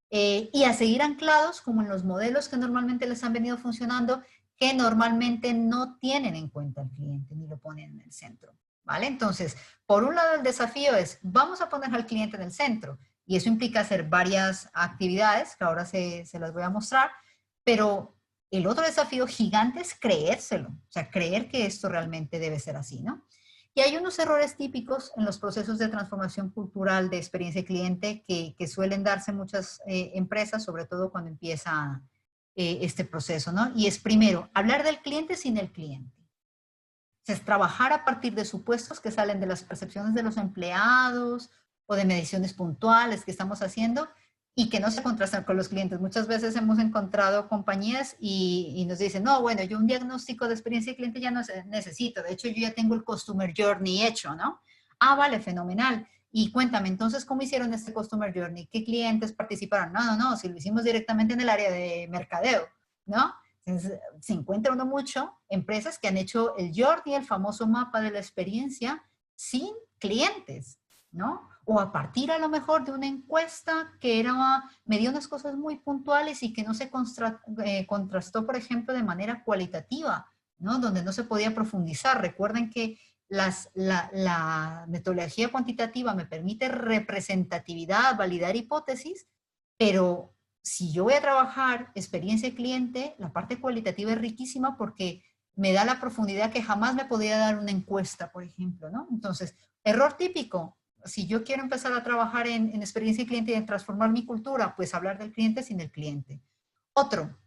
y a seguir anclados como en los modelos que normalmente les han venido funcionando, que normalmente no tienen en cuenta al cliente ni lo ponen en el centro, ¿vale? Entonces, por un lado el desafío es, vamos a poner al cliente en el centro, y eso implica hacer varias actividades, que ahora se las voy a mostrar, pero el otro desafío gigante es creérselo, o sea, creer que esto realmente debe ser así, ¿no? Y hay unos errores típicos en los procesos de transformación cultural de experiencia cliente que suelen darse en muchas empresas, sobre todo cuando empieza este proceso, ¿no? Y es primero, hablar del cliente sin el cliente. Es trabajar a partir de supuestos que salen de las percepciones de los empleados o de mediciones puntuales que estamos haciendo y que no se contrastan con los clientes. Muchas veces hemos encontrado compañías y nos dicen, no, bueno, yo un diagnóstico de experiencia de cliente ya no necesito, de hecho yo ya tengo el Customer Journey hecho, ¿no? Ah, vale, fenomenal. Y cuéntame, entonces, ¿cómo hicieron este Customer Journey? ¿Qué clientes participaron? No, si lo hicimos directamente en el área de mercadeo, ¿no? Entonces, se encuentra uno mucho empresas que han hecho el Journey, el famoso mapa de la experiencia, sin clientes, ¿no? O a partir a lo mejor de una encuesta que medía unas cosas muy puntuales y que no se contrastó, por ejemplo, de manera cualitativa, ¿no? Donde no se podía profundizar. Recuerden que la metodología cuantitativa me permite representatividad, validar hipótesis, pero si yo voy a trabajar experiencia cliente, la parte cualitativa es riquísima porque me da la profundidad que jamás me podría dar una encuesta, por ejemplo, ¿no? Entonces, error típico. Si yo quiero empezar a trabajar en experiencia cliente y en transformar mi cultura, pues hablar del cliente sin el cliente. Otro,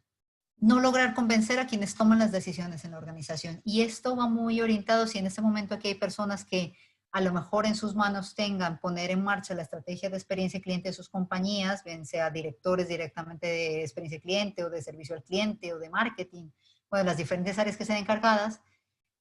no lograr convencer a quienes toman las decisiones en la organización. Y esto va muy orientado si en este momento aquí hay personas que a lo mejor en sus manos tengan poner en marcha la estrategia de experiencia cliente de sus compañías, bien sea directores directamente de experiencia cliente o de servicio al cliente o de marketing, o de las diferentes áreas que sean encargadas.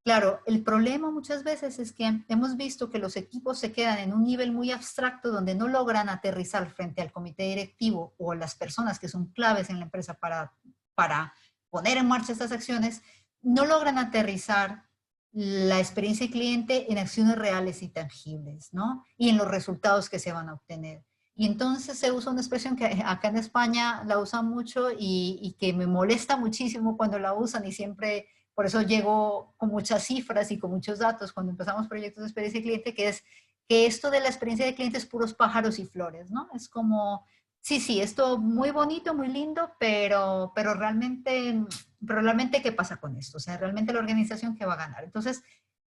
Claro, el problema muchas veces es que hemos visto que los equipos se quedan en un nivel muy abstracto donde no logran aterrizar frente al comité directivo o las personas que son claves en la empresa para poner en marcha estas acciones, no logran aterrizar la experiencia de cliente en acciones reales y tangibles, ¿no? Y en los resultados que se van a obtener. Y entonces se usa una expresión que acá en España la usan mucho y que me molesta muchísimo cuando la usan y siempre... Por eso llego con muchas cifras y con muchos datos cuando empezamos proyectos de experiencia de cliente, que es que esto de la experiencia de cliente es puros pájaros y flores, ¿no? Es como, sí, esto muy bonito, muy lindo, pero realmente ¿qué pasa con esto? O sea, realmente la organización ¿qué va a ganar? Entonces,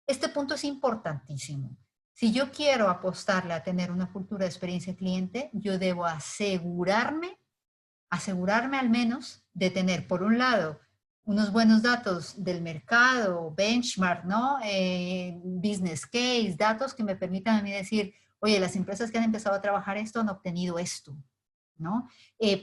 este punto es importantísimo. Si yo quiero apostarle a tener una cultura de experiencia de cliente, yo debo asegurarme al menos de tener, por un lado, unos buenos datos del mercado, benchmark, ¿no? Business case, datos que me permitan a mí decir, oye, las empresas que han empezado a trabajar esto han obtenido esto, ¿no?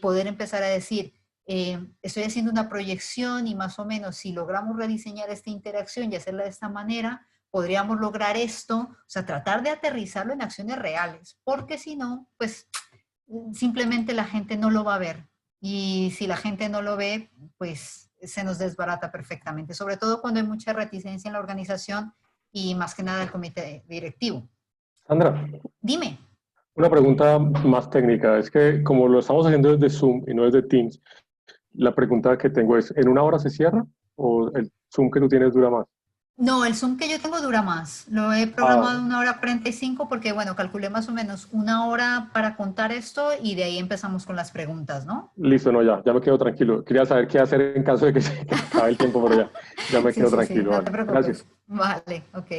Poder empezar a decir, estoy haciendo una proyección y más o menos si logramos rediseñar esta interacción y hacerla de esta manera, podríamos lograr esto, o sea, tratar de aterrizarlo en acciones reales, porque si no, pues simplemente la gente no lo va a ver. Y si la gente no lo ve, pues se nos desbarata perfectamente, sobre todo cuando hay mucha reticencia en la organización y más que nada el comité directivo. Sandra. Dime. Una pregunta más técnica. Es que como lo estamos haciendo desde Zoom y no desde Teams, la pregunta que tengo es, ¿en una hora se cierra o el Zoom que tú tienes dura más? No, el Zoom que yo tengo dura más. Lo he programado 1 hora 45 porque, bueno, calculé más o menos 1 hora para contar esto y de ahí empezamos con las preguntas, ¿no? Listo, no, ya me quedo tranquilo. Quería saber qué hacer en caso de que se acabe el tiempo, pero ya me quedo tranquilo. Sí, no te preocupes. Gracias. Vale, ok.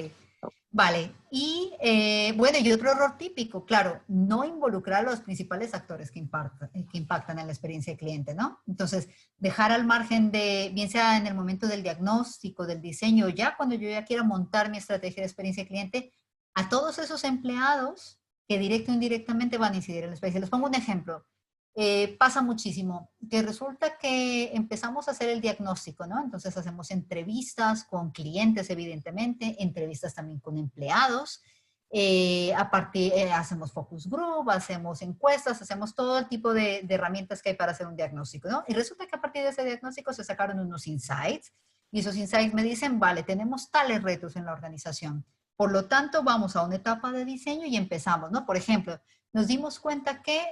Vale, y bueno, y otro error típico, claro, no involucrar a los principales actores que impactan en la experiencia de cliente, ¿no? Entonces, dejar al margen de, bien sea en el momento del diagnóstico, del diseño, ya cuando yo ya quiera montar mi estrategia de experiencia de cliente, a todos esos empleados que directo o indirectamente van a incidir en la experiencia. Les pongo un ejemplo. Pasa muchísimo, que resulta que empezamos a hacer el diagnóstico, ¿no? Entonces hacemos entrevistas con clientes, evidentemente, entrevistas también con empleados, hacemos focus group, hacemos encuestas, hacemos todo el tipo de herramientas que hay para hacer un diagnóstico, ¿no? Y resulta que a partir de ese diagnóstico se sacaron unos insights, y esos insights me dicen, vale, tenemos tales retos en la organización, por lo tanto vamos a una etapa de diseño y empezamos, ¿no? Por ejemplo, nos dimos cuenta que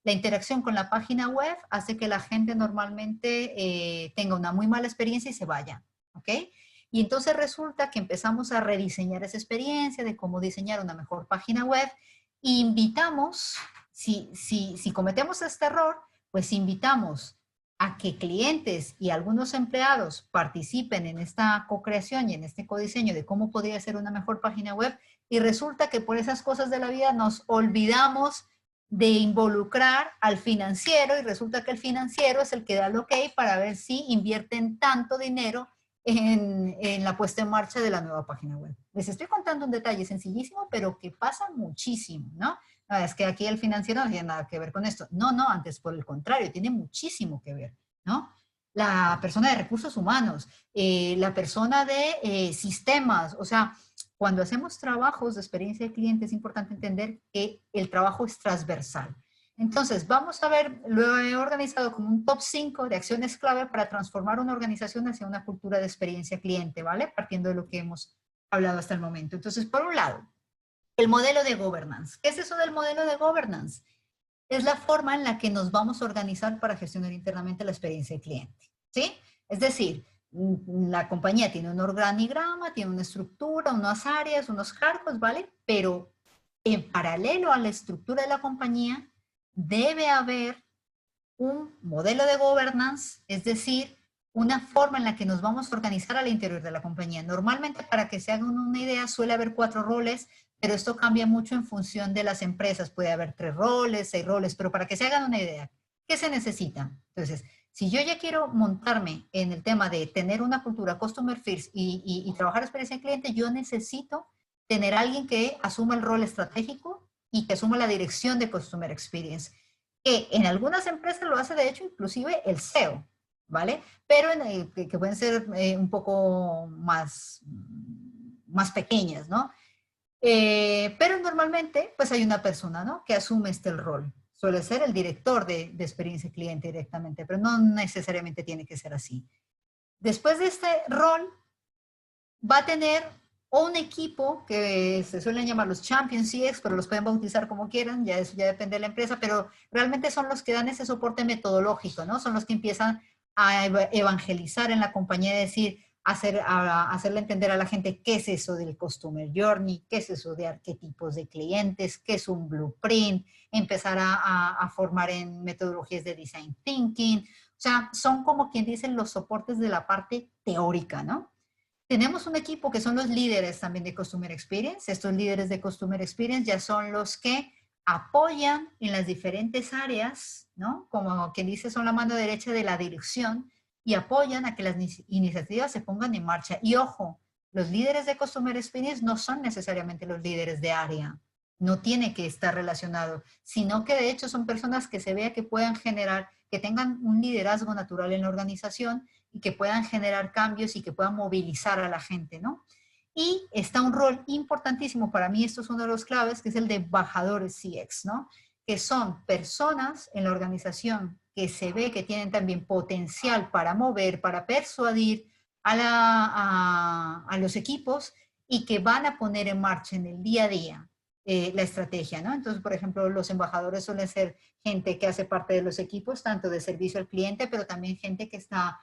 la interacción con la página web hace que la gente normalmente tenga una muy mala experiencia y se vaya, ¿ok? Y entonces resulta que empezamos a rediseñar esa experiencia de cómo diseñar una mejor página web e invitamos, si cometemos este error, pues invitamos a que clientes y algunos empleados participen en esta co-creación y en este codiseño de cómo podría ser una mejor página web, y resulta que por esas cosas de la vida nos olvidamos de involucrar al financiero y resulta que el financiero es el que da el ok para ver si invierten tanto dinero en la puesta en marcha de la nueva página web. Les estoy contando un detalle sencillísimo, pero que pasa muchísimo, ¿no? Es que aquí el financiero no tiene nada que ver con esto. No, antes por el contrario, tiene muchísimo que ver, ¿no? La persona de recursos humanos, la persona de sistemas, o sea, cuando hacemos trabajos de experiencia de cliente es importante entender que el trabajo es transversal. Entonces, vamos a ver, lo he organizado como un top 5 de acciones clave para transformar una organización hacia una cultura de experiencia cliente, ¿vale? Partiendo de lo que hemos hablado hasta el momento. Entonces, por un lado, el modelo de governance. ¿Qué es eso del modelo de governance? Es la forma en la que nos vamos a organizar para gestionar internamente la experiencia de cliente, ¿sí? Es decir, la compañía tiene un organigrama, tiene una estructura, unas áreas, unos cargos, ¿vale? Pero en paralelo a la estructura de la compañía, debe haber un modelo de governance, es decir, una forma en la que nos vamos a organizar al interior de la compañía. Normalmente, para que se hagan una idea, suele haber 4 roles, pero esto cambia mucho en función de las empresas. Puede haber 3 roles, 6 roles, pero para que se hagan una idea, ¿qué se necesita? Entonces, si yo ya quiero montarme en el tema de tener una cultura customer first y trabajar experiencia en cliente, yo necesito tener a alguien que asuma el rol estratégico y que asuma la dirección de Customer Experience. Que en algunas empresas lo hace, de hecho, inclusive el CEO, ¿vale? Pero que pueden ser un poco más pequeñas, ¿no? Pero normalmente, pues hay una persona, ¿no? Que asume el rol. Suele ser el director de experiencia cliente directamente, pero no necesariamente tiene que ser así. Después de este rol, va a tener un equipo que se suelen llamar los Champions CX, pero los pueden bautizar como quieran, ya eso ya depende de la empresa, pero realmente son los que dan ese soporte metodológico, ¿no? Son los que empiezan a evangelizar en la compañía, decir, hacerle entender a la gente qué es eso del Customer Journey, qué es eso de arquetipos de clientes, qué es un blueprint, empezar a formar en metodologías de Design Thinking. O sea, son como quien dicen los soportes de la parte teórica, ¿no? Tenemos un equipo que son los líderes también de Customer Experience. Estos líderes de Customer Experience ya son los que apoyan en las diferentes áreas, ¿no? Como quien dice, son la mano derecha de la dirección y apoyan a que las iniciativas se pongan en marcha. Y ojo, los líderes de Customer Experience no son necesariamente los líderes de área. No tiene que estar relacionado, sino que de hecho son personas que se vea que puedan generar, que tengan un liderazgo natural en la organización y que puedan generar cambios y que puedan movilizar a la gente, ¿no? Y está un rol importantísimo, para mí esto es uno de los claves, que es el de embajadores CX, ¿no? Que son personas en la organización que se ve que tienen también potencial para mover, para persuadir a los equipos y que van a poner en marcha en el día a día la estrategia, ¿no? Entonces, por ejemplo, los embajadores suelen ser gente que hace parte de los equipos, tanto de servicio al cliente, pero también gente que está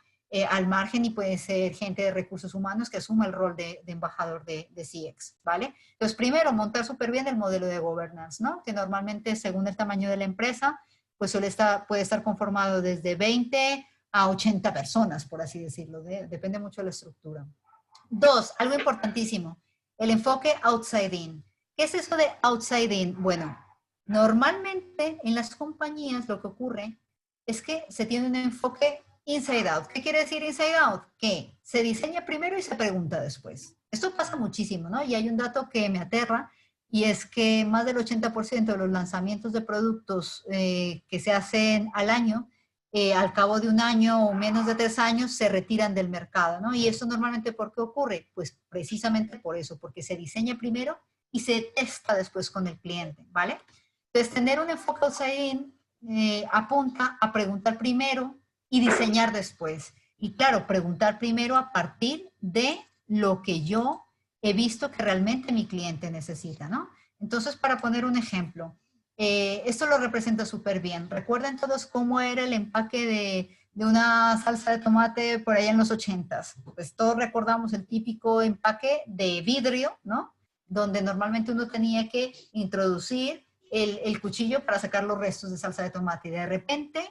al margen y puede ser gente de recursos humanos que asuma el rol de embajador de CX, ¿vale? Entonces, primero, montar súper bien el modelo de governance, ¿no? Que normalmente, según el tamaño de la empresa, pues puede estar conformado desde 20 a 80 personas, por así decirlo, depende mucho de la estructura. 2, algo importantísimo, el enfoque outside in. ¿Qué es eso de outside in? Bueno, normalmente en las compañías lo que ocurre es que se tiene un enfoque inside out. ¿Qué quiere decir inside out? Que se diseña primero y se pregunta después. Esto pasa muchísimo, ¿no? Y hay un dato que me aterra, y es que más del 80% de los lanzamientos de productos que se hacen al año, al cabo de un año o menos de 3 años, se retiran del mercado, ¿no? Y eso normalmente, ¿por qué ocurre? Pues precisamente por eso, porque se diseña primero y se testa después con el cliente, ¿vale? Entonces, tener un enfoque outside in apunta a preguntar primero y diseñar después. Y claro, preguntar primero a partir de lo que yo he visto que realmente mi cliente necesita, ¿no? Entonces, para poner un ejemplo, esto lo representa súper bien. ¿Recuerdan todos cómo era el empaque de una salsa de tomate por allá en los 80s? Pues todos recordamos el típico empaque de vidrio, ¿no? Donde normalmente uno tenía que introducir el cuchillo para sacar los restos de salsa de tomate. Y de repente,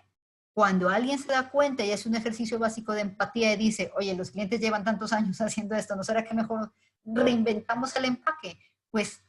cuando alguien se da cuenta y hace un ejercicio básico de empatía y dice, oye, los clientes llevan tantos años haciendo esto, ¿no será que mejor reinventamos el empaque? Pues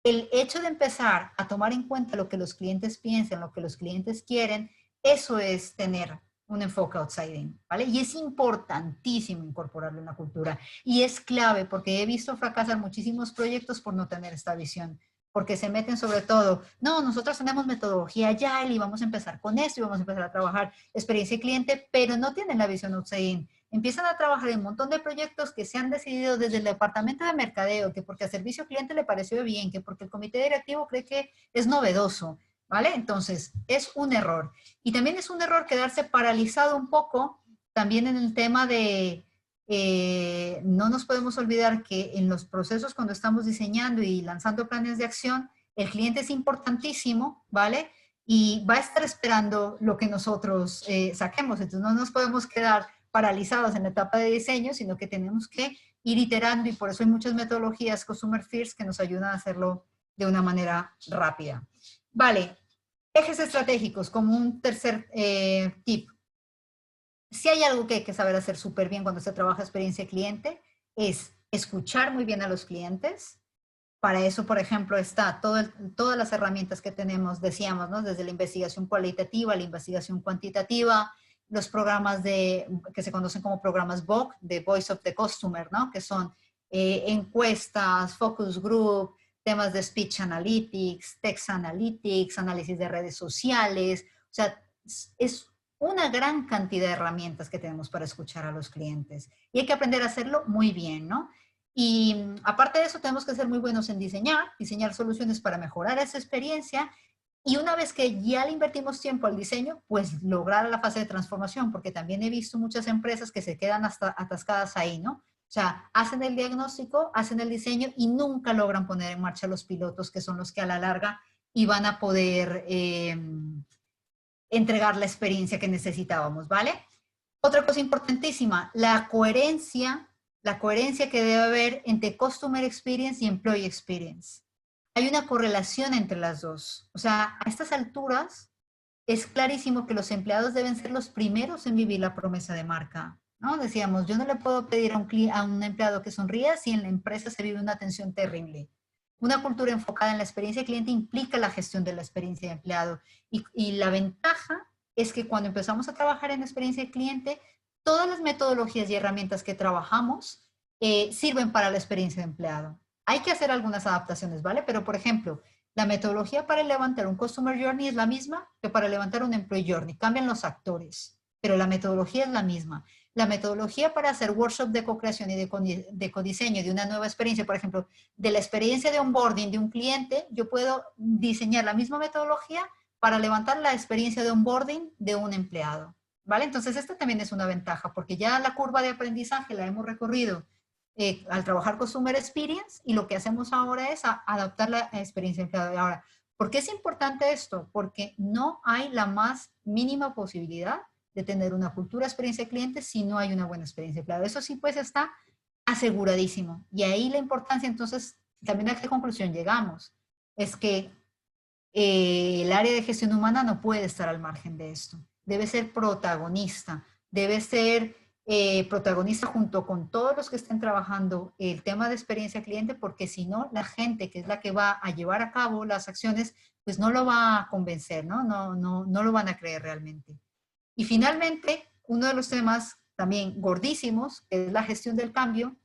el hecho de empezar a tomar en cuenta lo que los clientes piensan, lo que los clientes quieren, eso es tener un enfoque outside in, ¿vale? Y es importantísimo incorporarlo en la cultura. Y es clave porque he visto fracasar muchísimos proyectos por no tener esta visión. Porque se meten sobre todo, no, nosotros tenemos metodología Agile y vamos a empezar con esto y vamos a empezar a trabajar experiencia cliente, pero no tienen la visión outside in. Empiezan a trabajar en un montón de proyectos que se han decidido desde el departamento de mercadeo, que porque a servicio cliente le pareció bien, que porque el comité directivo cree que es novedoso, ¿vale? Entonces, es un error. Y también es un error quedarse paralizado un poco, también en el tema de, no nos podemos olvidar que en los procesos cuando estamos diseñando y lanzando planes de acción, el cliente es importantísimo, ¿vale? Y va a estar esperando lo que nosotros saquemos. Entonces no nos podemos quedar paralizados en la etapa de diseño, sino que tenemos que ir iterando y por eso hay muchas metodologías Customer First que nos ayudan a hacerlo de una manera rápida. Vale, ejes estratégicos como un tercer tip. Si hay algo que hay que saber hacer súper bien cuando se trabaja experiencia cliente, es escuchar muy bien a los clientes. Para eso, por ejemplo, está todas las herramientas que tenemos, decíamos, ¿no? Desde la investigación cualitativa, la investigación cuantitativa, los programas que se conocen como programas VOC, de Voice of the Customer, ¿no? Que son encuestas, focus group, temas de speech analytics, text analytics, análisis de redes sociales. O sea, es una gran cantidad de herramientas que tenemos para escuchar a los clientes. Y hay que aprender a hacerlo muy bien, ¿no? Y aparte de eso, tenemos que ser muy buenos en diseñar soluciones para mejorar esa experiencia. Y una vez que ya le invertimos tiempo al diseño, pues lograr la fase de transformación, porque también he visto muchas empresas que se quedan hasta atascadas ahí, ¿no? O sea, hacen el diagnóstico, hacen el diseño y nunca logran poner en marcha los pilotos, que son los que a la larga iban a poder entregar la experiencia que necesitábamos, ¿vale? Otra cosa importantísima, la coherencia que debe haber entre Customer Experience y Employee Experience. Hay una correlación entre las dos. O sea, a estas alturas es clarísimo que los empleados deben ser los primeros en vivir la promesa de marca, ¿no? Decíamos, yo no le puedo pedir a un empleado que sonría si en la empresa se vive una atención terrible. Una cultura enfocada en la experiencia del cliente implica la gestión de la experiencia de empleado. Y la ventaja es que cuando empezamos a trabajar en experiencia del cliente, todas las metodologías y herramientas que trabajamos sirven para la experiencia de empleado. Hay que hacer algunas adaptaciones, ¿vale? Pero, por ejemplo, la metodología para levantar un Customer Journey es la misma que para levantar un Employee Journey. Cambian los actores, pero la metodología es la misma. La metodología para hacer workshop de co-creación y de codiseño de una nueva experiencia, por ejemplo, de la experiencia de onboarding de un cliente, yo puedo diseñar la misma metodología para levantar la experiencia de onboarding de un empleado, ¿vale? Entonces, esta también es una ventaja, porque ya la curva de aprendizaje la hemos recorrido al trabajar Customer Experience, y lo que hacemos ahora es adaptar la experiencia de empleado. Ahora, ¿por qué es importante esto? Porque no hay la más mínima posibilidad de tener una cultura de experiencia de cliente si no hay una buena experiencia de empleado. Eso sí, pues está aseguradísimo. Y ahí la importancia, entonces, también a qué conclusión llegamos, es que el área de gestión humana no puede estar al margen de esto. Debe ser protagonista, debe ser protagonista junto con todos los que estén trabajando el tema de experiencia cliente, porque si no, la gente que es la que va a llevar a cabo las acciones, pues no lo va a convencer, ¿no? No lo van a creer realmente. Y finalmente, uno de los temas también gordísimos, que es la gestión del cambio,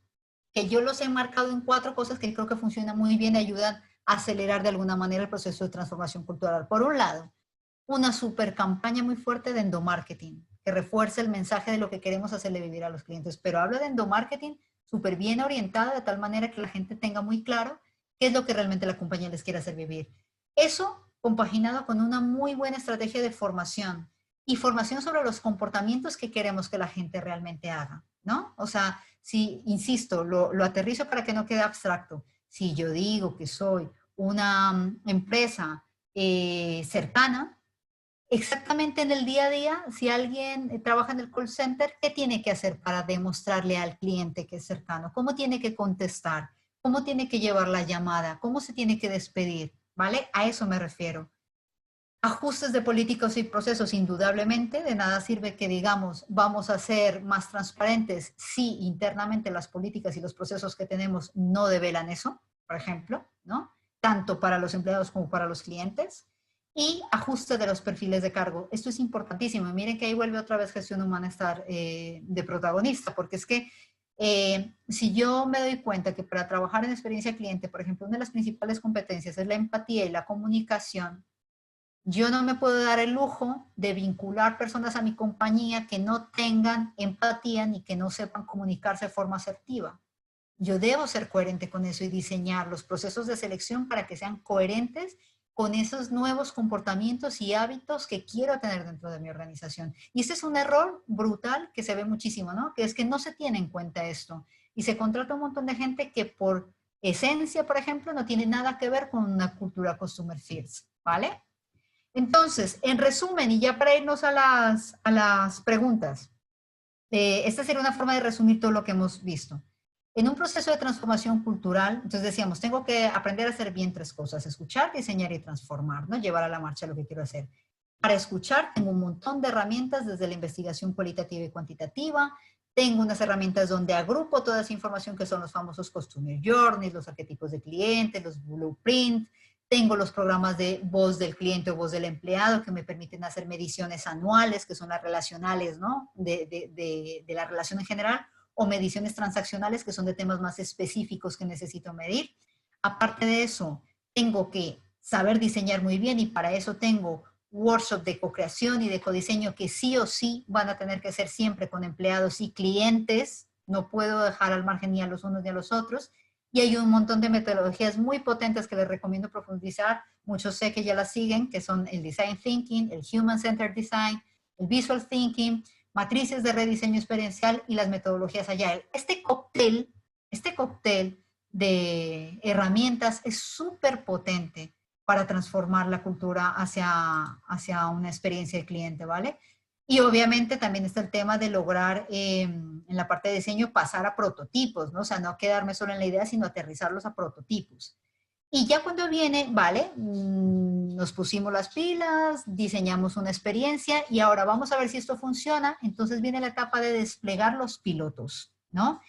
que yo los he marcado en 4 cosas que creo que funcionan muy bien y ayudan a acelerar de alguna manera el proceso de transformación cultural. Por un lado, una super campaña muy fuerte de endomarketing, que refuerce el mensaje de lo que queremos hacerle vivir a los clientes. Pero hablo de endomarketing súper bien orientada, de tal manera que la gente tenga muy claro qué es lo que realmente la compañía les quiere hacer vivir. Eso compaginado con una muy buena estrategia de formación, y formación sobre los comportamientos que queremos que la gente realmente haga, ¿no? O sea, si, insisto, lo aterrizo para que no quede abstracto. Si yo digo que soy una empresa cercana, exactamente en el día a día, si alguien trabaja en el call center, ¿qué tiene que hacer para demostrarle al cliente que es cercano? ¿Cómo tiene que contestar? ¿Cómo tiene que llevar la llamada? ¿Cómo se tiene que despedir? ¿Vale? A eso me refiero. Ajustes de políticas y procesos, indudablemente. De nada sirve que digamos, vamos a ser más transparentes si internamente las políticas y los procesos que tenemos no develan eso, por ejemplo, ¿no? Tanto para los empleados como para los clientes. Y ajuste de los perfiles de cargo. Esto es importantísimo. Y miren que ahí vuelve otra vez gestión humana a estar de protagonista, porque es que si yo me doy cuenta que para trabajar en experiencia cliente, por ejemplo, una de las principales competencias es la empatía y la comunicación, yo no me puedo dar el lujo de vincular personas a mi compañía que no tengan empatía ni que no sepan comunicarse de forma asertiva. Yo debo ser coherente con eso y diseñar los procesos de selección para que sean coherentes con esos nuevos comportamientos y hábitos que quiero tener dentro de mi organización. Y este es un error brutal que se ve muchísimo, ¿no? Que es que no se tiene en cuenta esto. Y se contrata un montón de gente que por esencia, por ejemplo, no tiene nada que ver con una cultura customer first, ¿vale? Entonces, en resumen, y ya para irnos a las preguntas, esta sería una forma de resumir todo lo que hemos visto. En un proceso de transformación cultural, entonces decíamos, tengo que aprender a hacer bien 3 cosas: escuchar, diseñar y transformar, ¿no? Llevar a la marcha lo que quiero hacer. Para escuchar tengo un montón de herramientas, desde la investigación cualitativa y cuantitativa. Tengo unas herramientas donde agrupo toda esa información que son los famosos Customer Journeys, los arquetipos de cliente, los blueprints. Tengo los programas de voz del cliente o voz del empleado que me permiten hacer mediciones anuales, que son las relacionales, ¿no? De la relación en general, o mediciones transaccionales, que son de temas más específicos que necesito medir. Aparte de eso, tengo que saber diseñar muy bien y para eso tengo workshops de co-creación y de codiseño que sí o sí van a tener que ser siempre con empleados y clientes. No puedo dejar al margen ni a los unos ni a los otros. Y hay un montón de metodologías muy potentes que les recomiendo profundizar. Muchos sé que ya las siguen, que son el Design Thinking, el Human Centered Design, el Visual Thinking, matrices de rediseño experiencial y las metodologías Agile. Este cóctel de herramientas es súper potente para transformar la cultura hacia una experiencia de cliente, ¿vale? Y obviamente también está el tema de lograr en la parte de diseño pasar a prototipos, ¿no? O sea, no quedarme solo en la idea, sino aterrizarlos a prototipos. Y ya cuando viene, vale, nos pusimos las pilas, diseñamos una experiencia y ahora vamos a ver si esto funciona. Entonces viene la etapa de desplegar los pilotos, ¿no?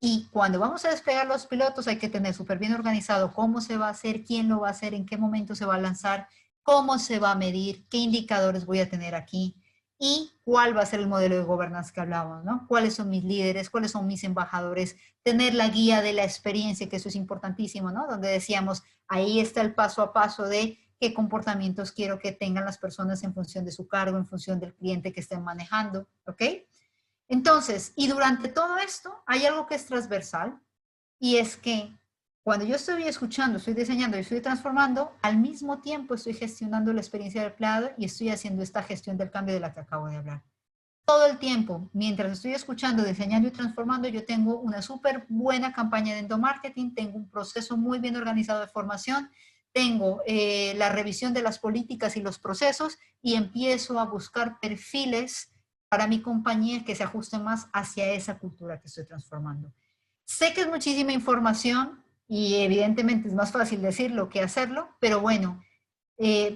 Y cuando vamos a desplegar los pilotos hay que tener súper bien organizado cómo se va a hacer, quién lo va a hacer, en qué momento se va a lanzar, cómo se va a medir, qué indicadores voy a tener aquí y cuál va a ser el modelo de governance que hablábamos, ¿no? Cuáles son mis líderes, cuáles son mis embajadores, tener la guía de la experiencia, que eso es importantísimo, ¿no? Donde decíamos, ahí está el paso a paso de qué comportamientos quiero que tengan las personas en función de su cargo, en función del cliente que estén manejando, ¿ok? Entonces, y durante todo esto hay algo que es transversal y es que cuando yo estoy escuchando, estoy diseñando y estoy transformando, al mismo tiempo estoy gestionando la experiencia del empleado y estoy haciendo esta gestión del cambio de la que acabo de hablar. Todo el tiempo, mientras estoy escuchando, diseñando y transformando, yo tengo una súper buena campaña de endomarketing, tengo un proceso muy bien organizado de formación, tengo la revisión de las políticas y los procesos y empiezo a buscar perfiles para mi compañía que se ajusten más hacia esa cultura que estoy transformando. Sé que es muchísima información y evidentemente es más fácil decirlo que hacerlo, pero bueno,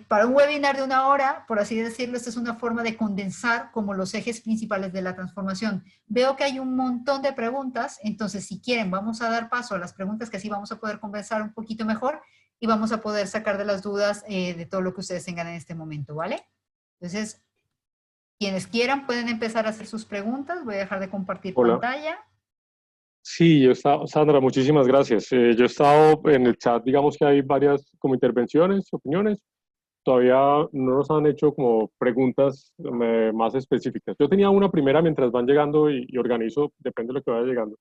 para un webinar de 1 hora, por así decirlo, esta es una forma de condensar como los ejes principales de la transformación. Veo que hay un montón de preguntas, entonces si quieren vamos a dar paso a las preguntas que así vamos a poder conversar un poquito mejor y vamos a poder sacar de las dudas de todo lo que ustedes tengan en este momento, ¿vale? Entonces, quienes quieran pueden empezar a hacer sus preguntas. Voy a dejar de compartir pantalla. Sí, Sandra, muchísimas gracias. Yo he estado en el chat, digamos que hay varias como intervenciones, opiniones. Todavía no nos han hecho como preguntas más específicas. Yo tenía una primera mientras van llegando y organizo, depende de lo que vaya llegando.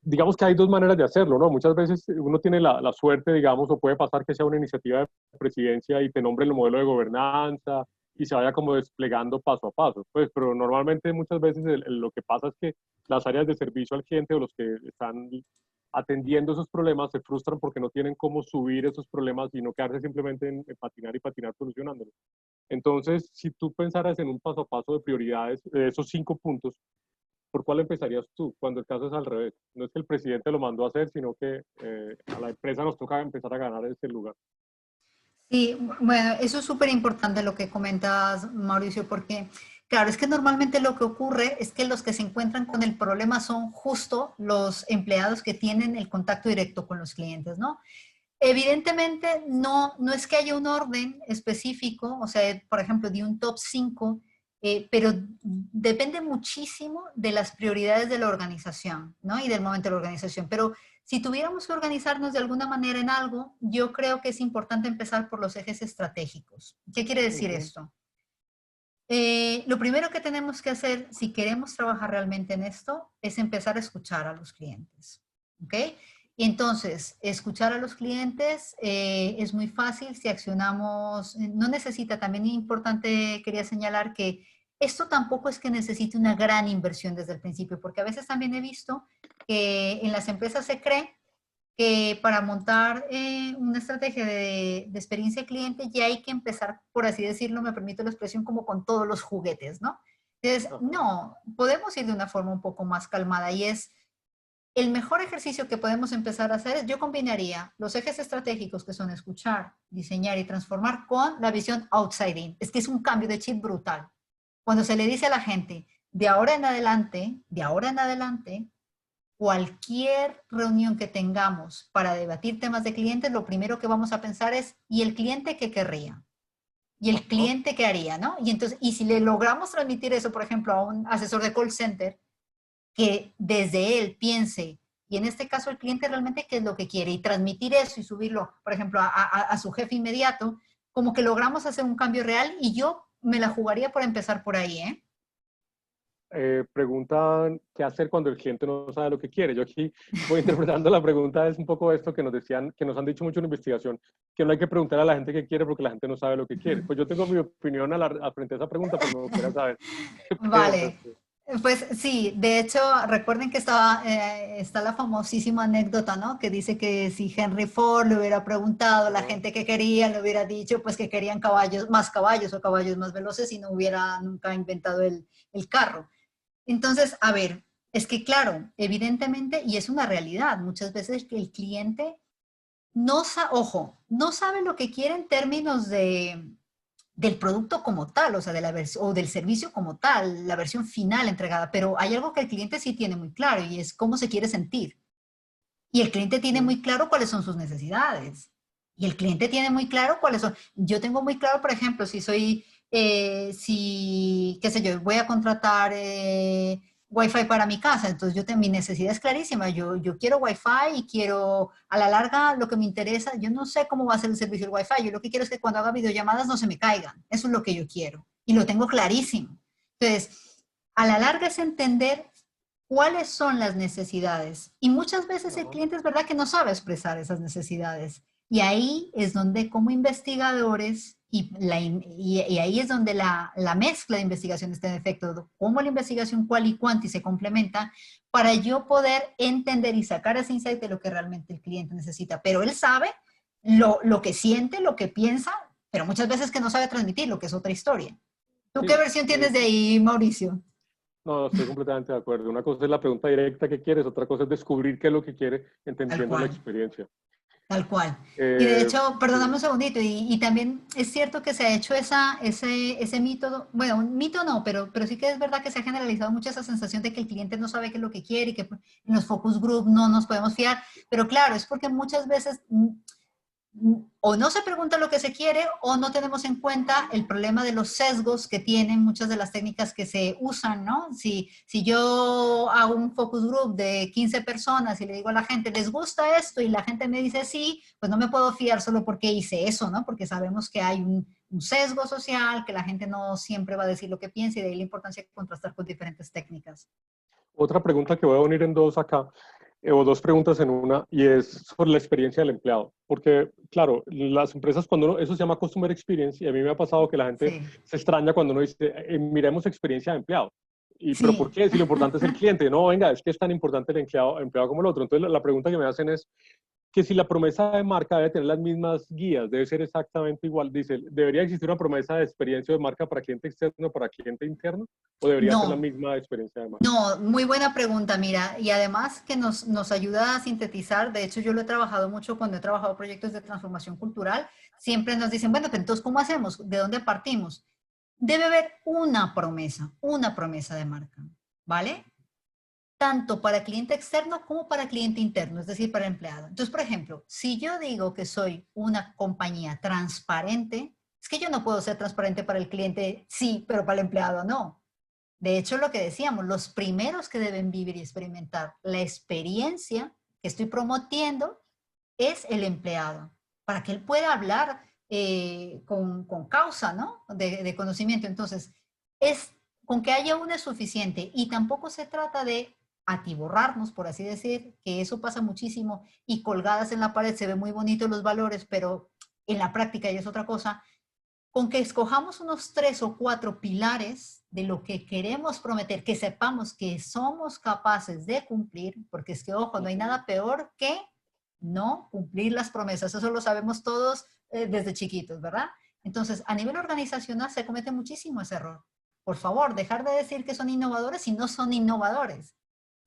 Digamos que hay 2 maneras de hacerlo, ¿no? Muchas veces uno tiene la suerte, digamos, o puede pasar que sea una iniciativa de presidencia y te nombren el modelo de gobernanza y se vaya como desplegando paso a paso. Pues, pero normalmente muchas veces lo que pasa es que las áreas de servicio al cliente o los que están atendiendo esos problemas se frustran porque no tienen cómo subir esos problemas y no quedarse simplemente en patinar y patinar solucionándolos. Entonces, si tú pensaras en un paso a paso de prioridades, de esos 5 puntos, ¿por cuál empezarías tú cuando el caso es al revés? No es que el presidente lo mandó a hacer, sino que a la empresa nos toca empezar a ganar ese lugar. Sí, bueno, eso es súper importante lo que comentas, Mauricio, porque claro, es que normalmente lo que ocurre es que los que se encuentran con el problema son justo los empleados que tienen el contacto directo con los clientes, ¿no? Evidentemente no es que haya un orden específico, o sea, por ejemplo, de un top 5, pero depende muchísimo de las prioridades de la organización, ¿no? Y del momento de la organización. Pero si tuviéramos que organizarnos de alguna manera en algo, yo creo que es importante empezar por los ejes estratégicos. ¿Qué quiere decir esto? Lo primero que tenemos que hacer, si queremos trabajar realmente en esto, es empezar a escuchar a los clientes, ¿ok? Y entonces, escuchar a los clientes es muy fácil si accionamos, no necesita, también es importante, quería señalar que esto tampoco es que necesite una gran inversión desde el principio, porque a veces también he visto que en las empresas se cree que para montar una estrategia de experiencia de cliente ya hay que empezar, por así decirlo, me permito la expresión, como con todos los juguetes, ¿no? Entonces, no, podemos ir de una forma un poco más calmada y es el mejor ejercicio que podemos empezar a hacer. Yo combinaría los ejes estratégicos que son escuchar, diseñar y transformar con la visión outside in. Es que es un cambio de chip brutal. Cuando se le dice a la gente, de ahora en adelante, cualquier reunión que tengamos para debatir temas de clientes, lo primero que vamos a pensar es, ¿y el cliente qué querría? ¿Y el cliente qué haría? ¿No? Y entonces, y si le logramos transmitir eso, por ejemplo, a un asesor de call center, que desde él piense, y en este caso el cliente realmente qué es lo que quiere, y transmitir eso y subirlo, por ejemplo, a su jefe inmediato, como que logramos hacer un cambio real, y yo me la jugaría por empezar por ahí, ¿eh? Preguntan qué hacer cuando el cliente no sabe lo que quiere. Yo aquí voy interpretando la pregunta, es un poco esto que nos decían, que nos han dicho mucho en investigación, que no hay que preguntar a la gente qué quiere porque la gente no sabe lo que quiere. Pues yo tengo mi opinión frente a esa pregunta, pero me gustaría saber. Vale. Pues sí, de hecho, recuerden que está la famosísima anécdota, ¿no? Que dice que si Henry Ford le hubiera preguntado a la gente qué querían, le hubiera dicho pues que querían caballos o caballos más veloces, y no hubiera nunca inventado el carro. Entonces, a ver, es que claro, evidentemente, y es una realidad, muchas veces que el cliente no sabe lo que quiere en términos del producto como tal, o sea, o del servicio como tal, la versión final entregada, pero hay algo que el cliente sí tiene muy claro, y es cómo se quiere sentir. Y el cliente tiene muy claro cuáles son sus necesidades. Y el cliente tiene muy claro cuáles son. Yo tengo muy claro, por ejemplo, si soy, qué sé yo, voy a contratar Wi-Fi para mi casa, entonces mi necesidad es clarísima. Yo quiero Wi-Fi y quiero, a la larga, lo que me interesa, yo no sé cómo va a ser el servicio del Wi-Fi. Yo lo que quiero es que cuando haga videollamadas no se me caigan. Eso es lo que yo quiero. Y lo tengo clarísimo. Entonces, a la larga es entender cuáles son las necesidades. Y muchas veces el cliente es verdad que no sabe expresar esas necesidades. Y ahí es donde como investigadores, y ahí es donde la mezcla de investigación está en efecto, cómo la investigación cual y cuanti se complementa para yo poder entender y sacar ese insight de lo que realmente el cliente necesita. Pero él sabe lo que siente, lo que piensa, pero muchas veces que no sabe transmitir, lo que es otra historia. ¿Tú qué versión tienes de ahí, Mauricio? No, estoy completamente de acuerdo. Una cosa es la pregunta directa que quieres, otra cosa es descubrir qué es lo que quiere, entendiendo la experiencia. Tal cual. Y de hecho, perdóname un segundito, y también es cierto que se ha hecho ese mito, bueno, un mito no, pero sí que es verdad que se ha generalizado mucho esa sensación de que el cliente no sabe qué es lo que quiere y que en los focus group no nos podemos fiar, pero claro, es porque muchas veces o no se pregunta lo que se quiere, o no tenemos en cuenta el problema de los sesgos que tienen muchas de las técnicas que se usan, ¿no? Si yo hago un focus group de 15 personas y le digo a la gente, ¿les gusta esto? Y la gente me dice sí, pues no me puedo fiar solo porque hice eso, ¿no? Porque sabemos que hay un sesgo social, que la gente no siempre va a decir lo que piensa, y de ahí la importancia de contrastar con diferentes técnicas. Otra pregunta que voy a unir en dos acá, o dos preguntas en una, y es sobre la experiencia del empleado. Porque, claro, las empresas, cuando eso se llama Customer Experience, y a mí me ha pasado que la gente se extraña cuando uno dice, miremos experiencia de empleado. ¿Pero por qué? Si lo importante es el cliente. No, venga, es que es tan importante el empleado como el otro. Entonces, la pregunta que me hacen es que si la promesa de marca debe tener las mismas guías, debe ser exactamente igual. Dice, ¿debería existir una promesa de experiencia de marca para cliente externo, para cliente interno? ¿O debería ser la misma experiencia de marca? No, muy buena pregunta, mira, y además que nos ayuda a sintetizar. De hecho, yo lo he trabajado mucho cuando he trabajado proyectos de transformación cultural. Siempre nos dicen, bueno, pero entonces, ¿cómo hacemos? ¿De dónde partimos? Debe haber una promesa de marca, ¿vale? Tanto para cliente externo como para cliente interno, es decir, para empleado. Entonces, por ejemplo, si yo digo que soy una compañía transparente, es que yo no puedo ser transparente para el cliente, sí, pero para el empleado no. De hecho, lo que decíamos, los primeros que deben vivir y experimentar la experiencia que estoy promoviendo es el empleado, para que él pueda hablar con causa, ¿no? De conocimiento. Entonces, con que haya una es suficiente, y tampoco se trata de atiborrarnos, por así decir, que eso pasa muchísimo, y colgadas en la pared se ven muy bonitos los valores, pero en la práctica ya es otra cosa. Con que escojamos unos 3 o 4 pilares de lo que queremos prometer, que sepamos que somos capaces de cumplir, porque es que, ojo, no hay nada peor que no cumplir las promesas. Eso lo sabemos todos desde chiquitos, ¿verdad? Entonces, a nivel organizacional se comete muchísimo ese error. Por favor, dejar de decir que son innovadores si no son innovadores.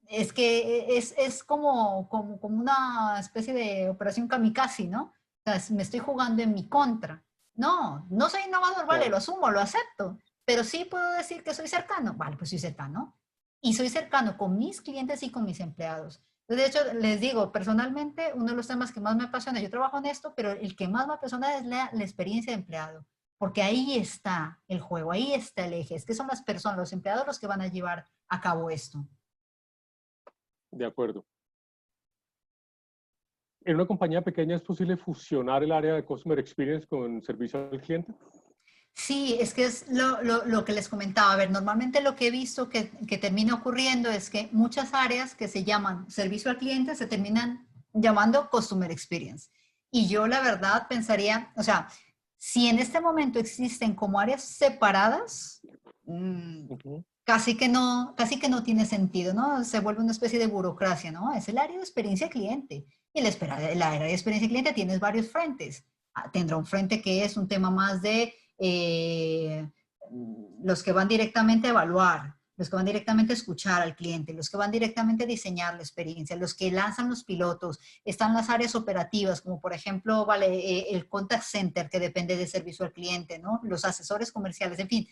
Es que es como una especie de operación kamikaze, ¿no? O sea, me estoy jugando en mi contra. No soy innovador, vale, lo asumo, lo acepto, pero sí puedo decir que soy cercano. Vale, pues soy cercano. Y soy cercano con mis clientes y con mis empleados. De hecho, les digo, personalmente, uno de los temas que más me apasiona, yo trabajo en esto, pero el que más me apasiona es la experiencia de empleado. Porque ahí está el juego, ahí está el eje. Es que son las personas, los empleados, los que van a llevar a cabo esto. De acuerdo. ¿En una compañía pequeña es posible fusionar el área de Customer Experience con servicio al cliente? Sí, es que es lo que les comentaba. A ver, normalmente lo que he visto que termina ocurriendo es que muchas áreas que se llaman servicio al cliente se terminan llamando Customer Experience. Y yo la verdad pensaría, o sea, si en este momento existen como áreas separadas, casi que no tiene sentido, ¿no? Se vuelve una especie de burocracia, ¿no? Es el área de experiencia cliente. Y el área de experiencia cliente tienes varios frentes. Tendrá un frente que es un tema más de los que van directamente a evaluar, los que van directamente a escuchar al cliente, los que van directamente a diseñar la experiencia, los que lanzan los pilotos. Están las áreas operativas, como por ejemplo, vale, el contact center que depende de servicio al cliente, ¿no? Los asesores comerciales, en fin.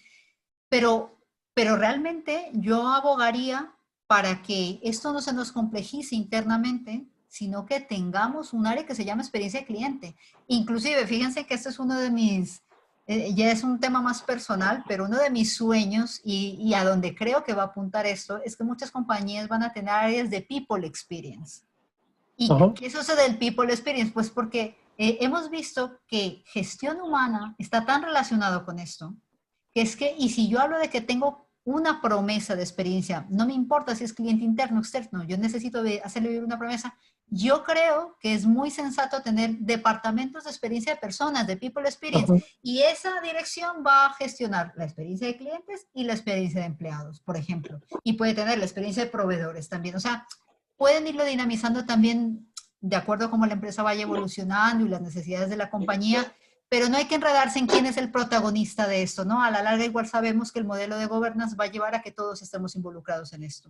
Pero realmente yo abogaría para que esto no se nos complejice internamente, sino que tengamos un área que se llama experiencia de cliente. Inclusive, fíjense que este es uno de mis, ya es un tema más personal, pero uno de mis sueños y a donde creo que va a apuntar esto es que muchas compañías van a tener áreas de people experience. ¿Y qué es eso del people experience? Pues porque hemos visto que gestión humana está tan relacionado con esto, que es que, y si yo hablo de que tengo una promesa de experiencia, no me importa si es cliente interno o externo, yo necesito hacerle vivir una promesa. Yo creo que es muy sensato tener departamentos de experiencia de personas, de People Experience, y esa dirección va a gestionar la experiencia de clientes y la experiencia de empleados, por ejemplo. Y puede tener la experiencia de proveedores también. O sea, pueden irlo dinamizando también de acuerdo a cómo la empresa vaya evolucionando y las necesidades de la compañía, pero no hay que enredarse en quién es el protagonista de esto, ¿no? A la larga igual sabemos que el modelo de governance va a llevar a que todos estemos involucrados en esto.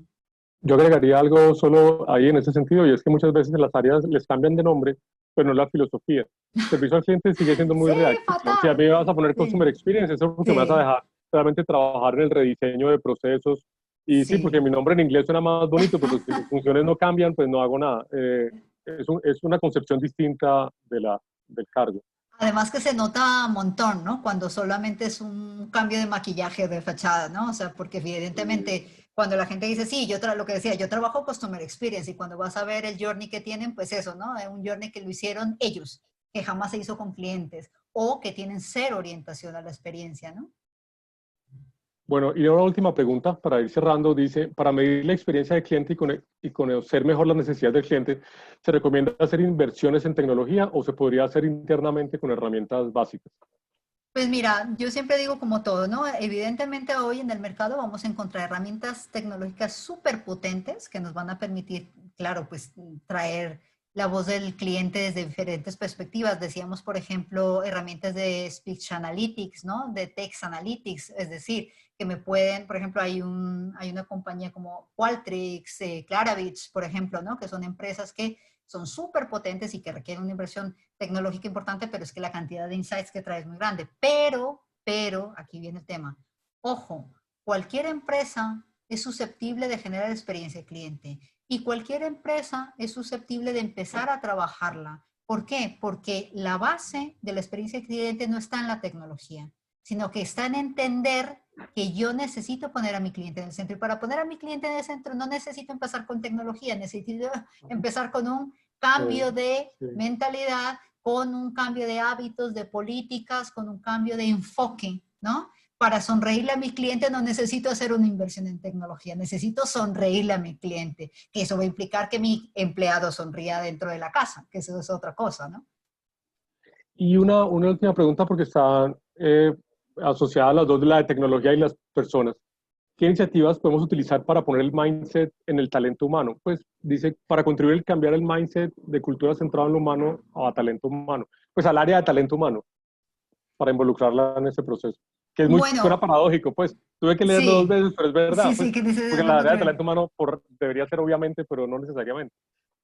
Yo agregaría algo solo ahí en ese sentido, y es que muchas veces las áreas les cambian de nombre, pero no la filosofía. El servicio al cliente sigue siendo muy reactivo. Si a mí me vas a poner Customer Experience, eso es porque me vas a dejar realmente trabajar en el rediseño de procesos. Y sí, porque mi nombre en inglés suena más bonito, pero si las funciones no cambian, pues no hago nada. Es una concepción distinta del cargo. Además que se nota un montón, ¿no? Cuando solamente es un cambio de maquillaje de fachada, ¿no? O sea, porque evidentemente cuando la gente dice, sí, lo que decía, yo trabajo Customer Experience, y cuando vas a ver el journey que tienen, pues eso, ¿no? Es un journey que lo hicieron ellos, que jamás se hizo con clientes, o que tienen cero orientación a la experiencia, ¿no? Bueno, y una última pregunta para ir cerrando. Dice, para medir la experiencia del cliente y conocer mejor las necesidades del cliente, ¿se recomienda hacer inversiones en tecnología o se podría hacer internamente con herramientas básicas? Pues mira, yo siempre digo como todo, ¿no? Evidentemente hoy en el mercado vamos a encontrar herramientas tecnológicas súper potentes que nos van a permitir, claro, pues traer la voz del cliente desde diferentes perspectivas. Decíamos, por ejemplo, herramientas de Speech Analytics, ¿no? De Text Analytics, es decir, que me pueden, por ejemplo, hay una compañía como Qualtrics, Claravich, por ejemplo, ¿no? Que son empresas que son súper potentes y que requieren una inversión tecnológica importante, pero es que la cantidad de insights que trae es muy grande. Pero, aquí viene el tema. Ojo, cualquier empresa es susceptible de generar experiencia de cliente y cualquier empresa es susceptible de empezar a trabajarla. ¿Por qué? Porque la base de la experiencia de cliente no está en la tecnología, sino que está en entender que yo necesito poner a mi cliente en el centro. Y para poner a mi cliente en el centro no necesito empezar con tecnología, necesito empezar con un cambio de mentalidad, con un cambio de hábitos, de políticas, con un cambio de enfoque, ¿no? Para sonreírle a mi cliente no necesito hacer una inversión en tecnología, necesito sonreírle a mi cliente, que eso va a implicar que mi empleado sonría dentro de la casa, que eso es otra cosa, ¿no? Y una última pregunta, porque están asociadas las dos, de la de tecnología y las personas. ¿Qué iniciativas podemos utilizar para poner el mindset en el talento humano? Pues dice, para contribuir a cambiar el mindset de cultura centrada en lo humano a talento humano, pues al área de talento humano, para involucrarla en ese proceso. Que es suena paradójico, pues tuve que leerlo dos veces, pero es verdad. Sí, pues, porque la área de talento humano debería ser obviamente, pero no necesariamente.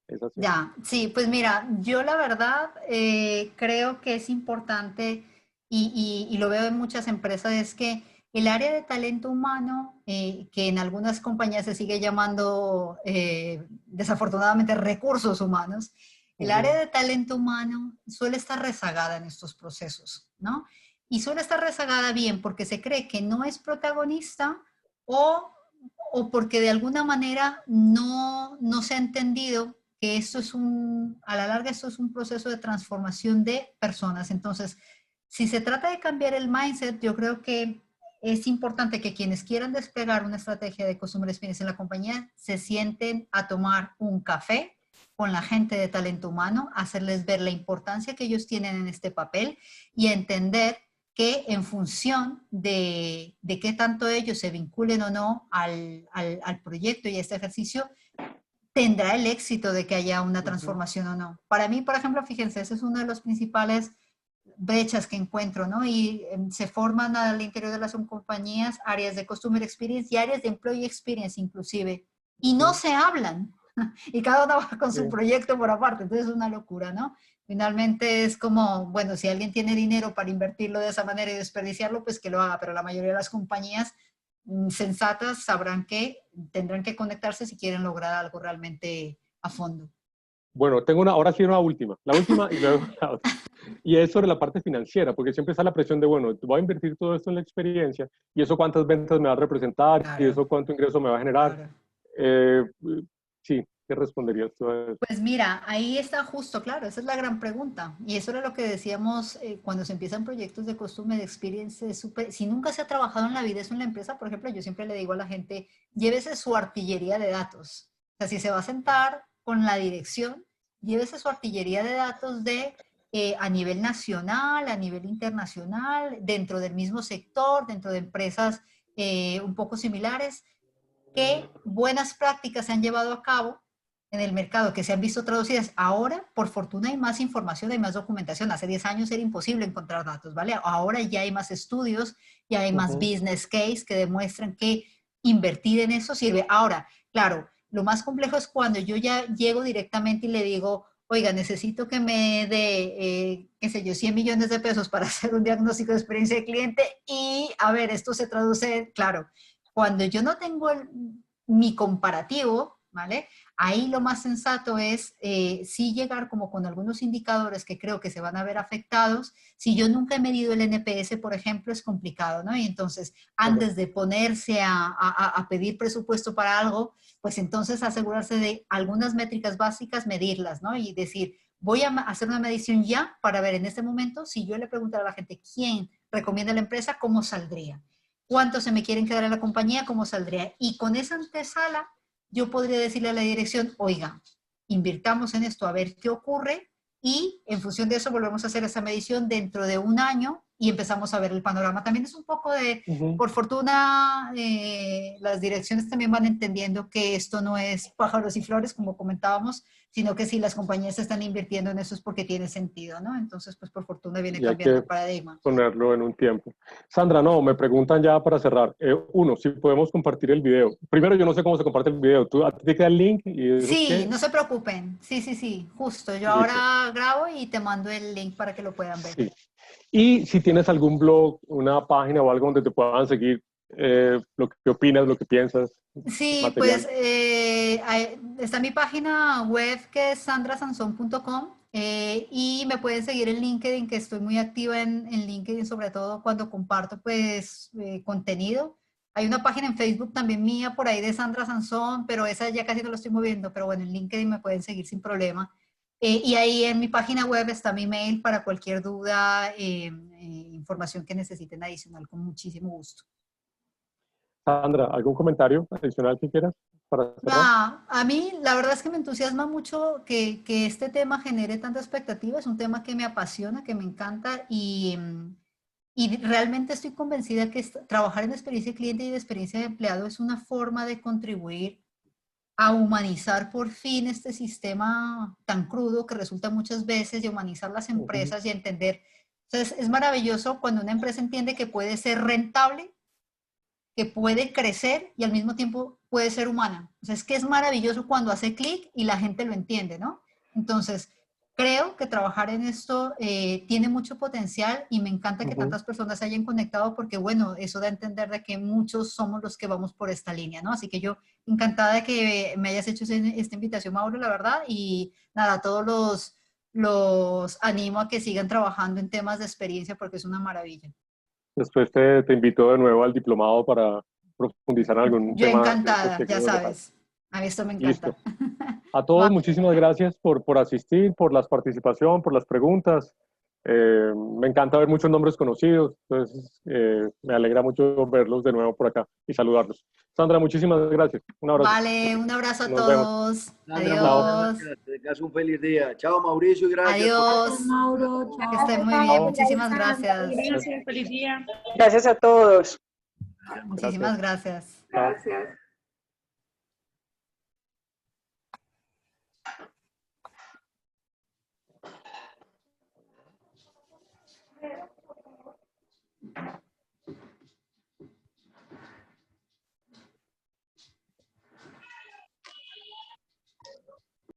Es así. Ya, sí, pues mira, yo la verdad creo que es importante y lo veo en muchas empresas, es que el área de talento humano, que en algunas compañías se sigue llamando desafortunadamente recursos humanos, el área de talento humano suele estar rezagada en estos procesos, ¿no? Y suele estar rezagada bien porque se cree que no es protagonista o o porque de alguna manera no se ha entendido que esto es a la larga esto es un proceso de transformación de personas. Entonces, si se trata de cambiar el mindset, yo creo que es importante que quienes quieran desplegar una estrategia de Customer Experience en la compañía se sienten a tomar un café con la gente de talento humano, hacerles ver la importancia que ellos tienen en este papel y entender que en función de qué tanto ellos se vinculen o no al proyecto y a este ejercicio, tendrá el éxito de que haya una transformación o no. Para mí, por ejemplo, fíjense, ese es uno de los principales brechas que encuentro, ¿no? Y se forman al interior de las compañías áreas de Customer Experience y áreas de Employee Experience inclusive, y no se hablan, y cada uno va con su proyecto por aparte, entonces es una locura, ¿no? Finalmente es como, bueno, si alguien tiene dinero para invertirlo de esa manera y desperdiciarlo, pues que lo haga, pero la mayoría de las compañías sensatas sabrán que tendrán que conectarse si quieren lograr algo realmente a fondo. Bueno, tengo ahora sí una última, la última y luego la otra. Y es sobre la parte financiera, porque siempre está la presión de, bueno, voy a invertir todo esto en la experiencia, y eso cuántas ventas me va a representar, claro, y eso cuánto ingreso me va a generar. Claro. Sí, ¿qué responderías tú a eso? Pues mira, ahí está justo, claro, esa es la gran pregunta. Y eso era lo que decíamos cuando se empiezan proyectos de Customer Experience. Si nunca se ha trabajado en la vida eso en la empresa, por ejemplo, yo siempre le digo a la gente, llévese su artillería de datos. O sea, si se va a sentar con la dirección, llévese su artillería de datos a nivel nacional, a nivel internacional, dentro del mismo sector, dentro de empresas un poco similares, qué buenas prácticas se han llevado a cabo en el mercado, que se han visto traducidas. Ahora, por fortuna, hay más información, hay más documentación. Hace 10 años era imposible encontrar datos, ¿vale? Ahora ya hay más estudios, ya hay más business case que demuestran que invertir en eso sirve. Ahora, claro, lo más complejo es cuando yo ya llego directamente y le digo, oiga, necesito que me dé, qué sé yo, 100 millones de pesos para hacer un diagnóstico de experiencia de cliente y, a ver, esto se traduce, claro, cuando yo no tengo mi comparativo, ¿vale? Ahí lo más sensato es sí llegar como con algunos indicadores que creo que se van a ver afectados. Si yo nunca he medido el NPS, por ejemplo, es complicado, ¿no? Y entonces, antes de ponerse a pedir presupuesto para algo, pues entonces asegurarse de algunas métricas básicas, medirlas, ¿no? Y decir, voy a hacer una medición ya para ver en este momento, si yo le preguntara a la gente quién recomienda la empresa, ¿cómo saldría? ¿Cuántos se me quieren quedar en la compañía? ¿Cómo saldría? Y con esa antesala, yo podría decirle a la dirección, oiga, invirtamos en esto a ver qué ocurre y en función de eso volvemos a hacer esa medición dentro de un año y empezamos a ver el panorama. También es un poco de, por fortuna, las direcciones también van entendiendo que esto no es pájaros y flores, como comentábamos, sino que si las compañías están invirtiendo en eso es porque tiene sentido, ¿no? Entonces, pues por fortuna viene cambiando el paradigma. Ponerlo en un tiempo. Sandra, no, me preguntan ya para cerrar. Uno, si podemos compartir el video. Primero, yo no sé cómo se comparte el video. ¿A ti te queda el link? Sí, no se preocupen. Sí, justo. Yo ahora grabo y te mando el link para que lo puedan ver. Sí. Y si tienes algún blog, una página o algo donde te puedan seguir, lo que opinas, lo que piensas. Sí, material. Pues está mi página web que es sandrasanson.com y me pueden seguir en LinkedIn, que estoy muy activa en LinkedIn, sobre todo cuando comparto pues contenido. Hay una página en Facebook también mía por ahí de Sandra Sansón, pero esa ya casi no lo estoy moviendo, pero bueno, en LinkedIn me pueden seguir sin problema. Y ahí en mi página web está mi mail para cualquier duda, información que necesiten adicional, con muchísimo gusto. Sandra, ¿algún comentario adicional que quieras para cerrar? A mí la verdad es que me entusiasma mucho que este tema genere tanta expectativa. Es un tema que me apasiona, que me encanta y realmente estoy convencida que trabajar en experiencia de cliente y de experiencia de empleado es una forma de contribuir a humanizar por fin este sistema tan crudo que resulta muchas veces, y humanizar las empresas y entender. Entonces es maravilloso cuando una empresa entiende que puede ser rentable, que puede crecer y al mismo tiempo puede ser humana. O sea, es que es maravilloso cuando hace clic y la gente lo entiende, ¿no? Entonces, creo que trabajar en esto tiene mucho potencial y me encanta que tantas personas se hayan conectado porque, bueno, eso da a entender de que muchos somos los que vamos por esta línea, ¿no? Así que yo encantada de que me hayas hecho esta invitación, Mauro, la verdad, y nada, todos los animo a que sigan trabajando en temas de experiencia porque es una maravilla. Después te invito de nuevo al diplomado para profundizar en algún Yo tema. encantada, ya sabes. A mí esto me encanta. Listo. A todos, muchísimas gracias por asistir, por la participación, por las preguntas. Me encanta ver muchos nombres conocidos, entonces me alegra mucho verlos de nuevo por acá y saludarlos. Sandra, muchísimas gracias. Un abrazo. Vale, un abrazo a Nos todos. Sandra, Adiós. Que tengas un feliz día. Chao, Mauricio, gracias. Adiós. Mauro, chao. Que estén muy bien. Muchísimas gracias. Gracias, feliz día. Gracias a todos. Muchísimas gracias. Gracias.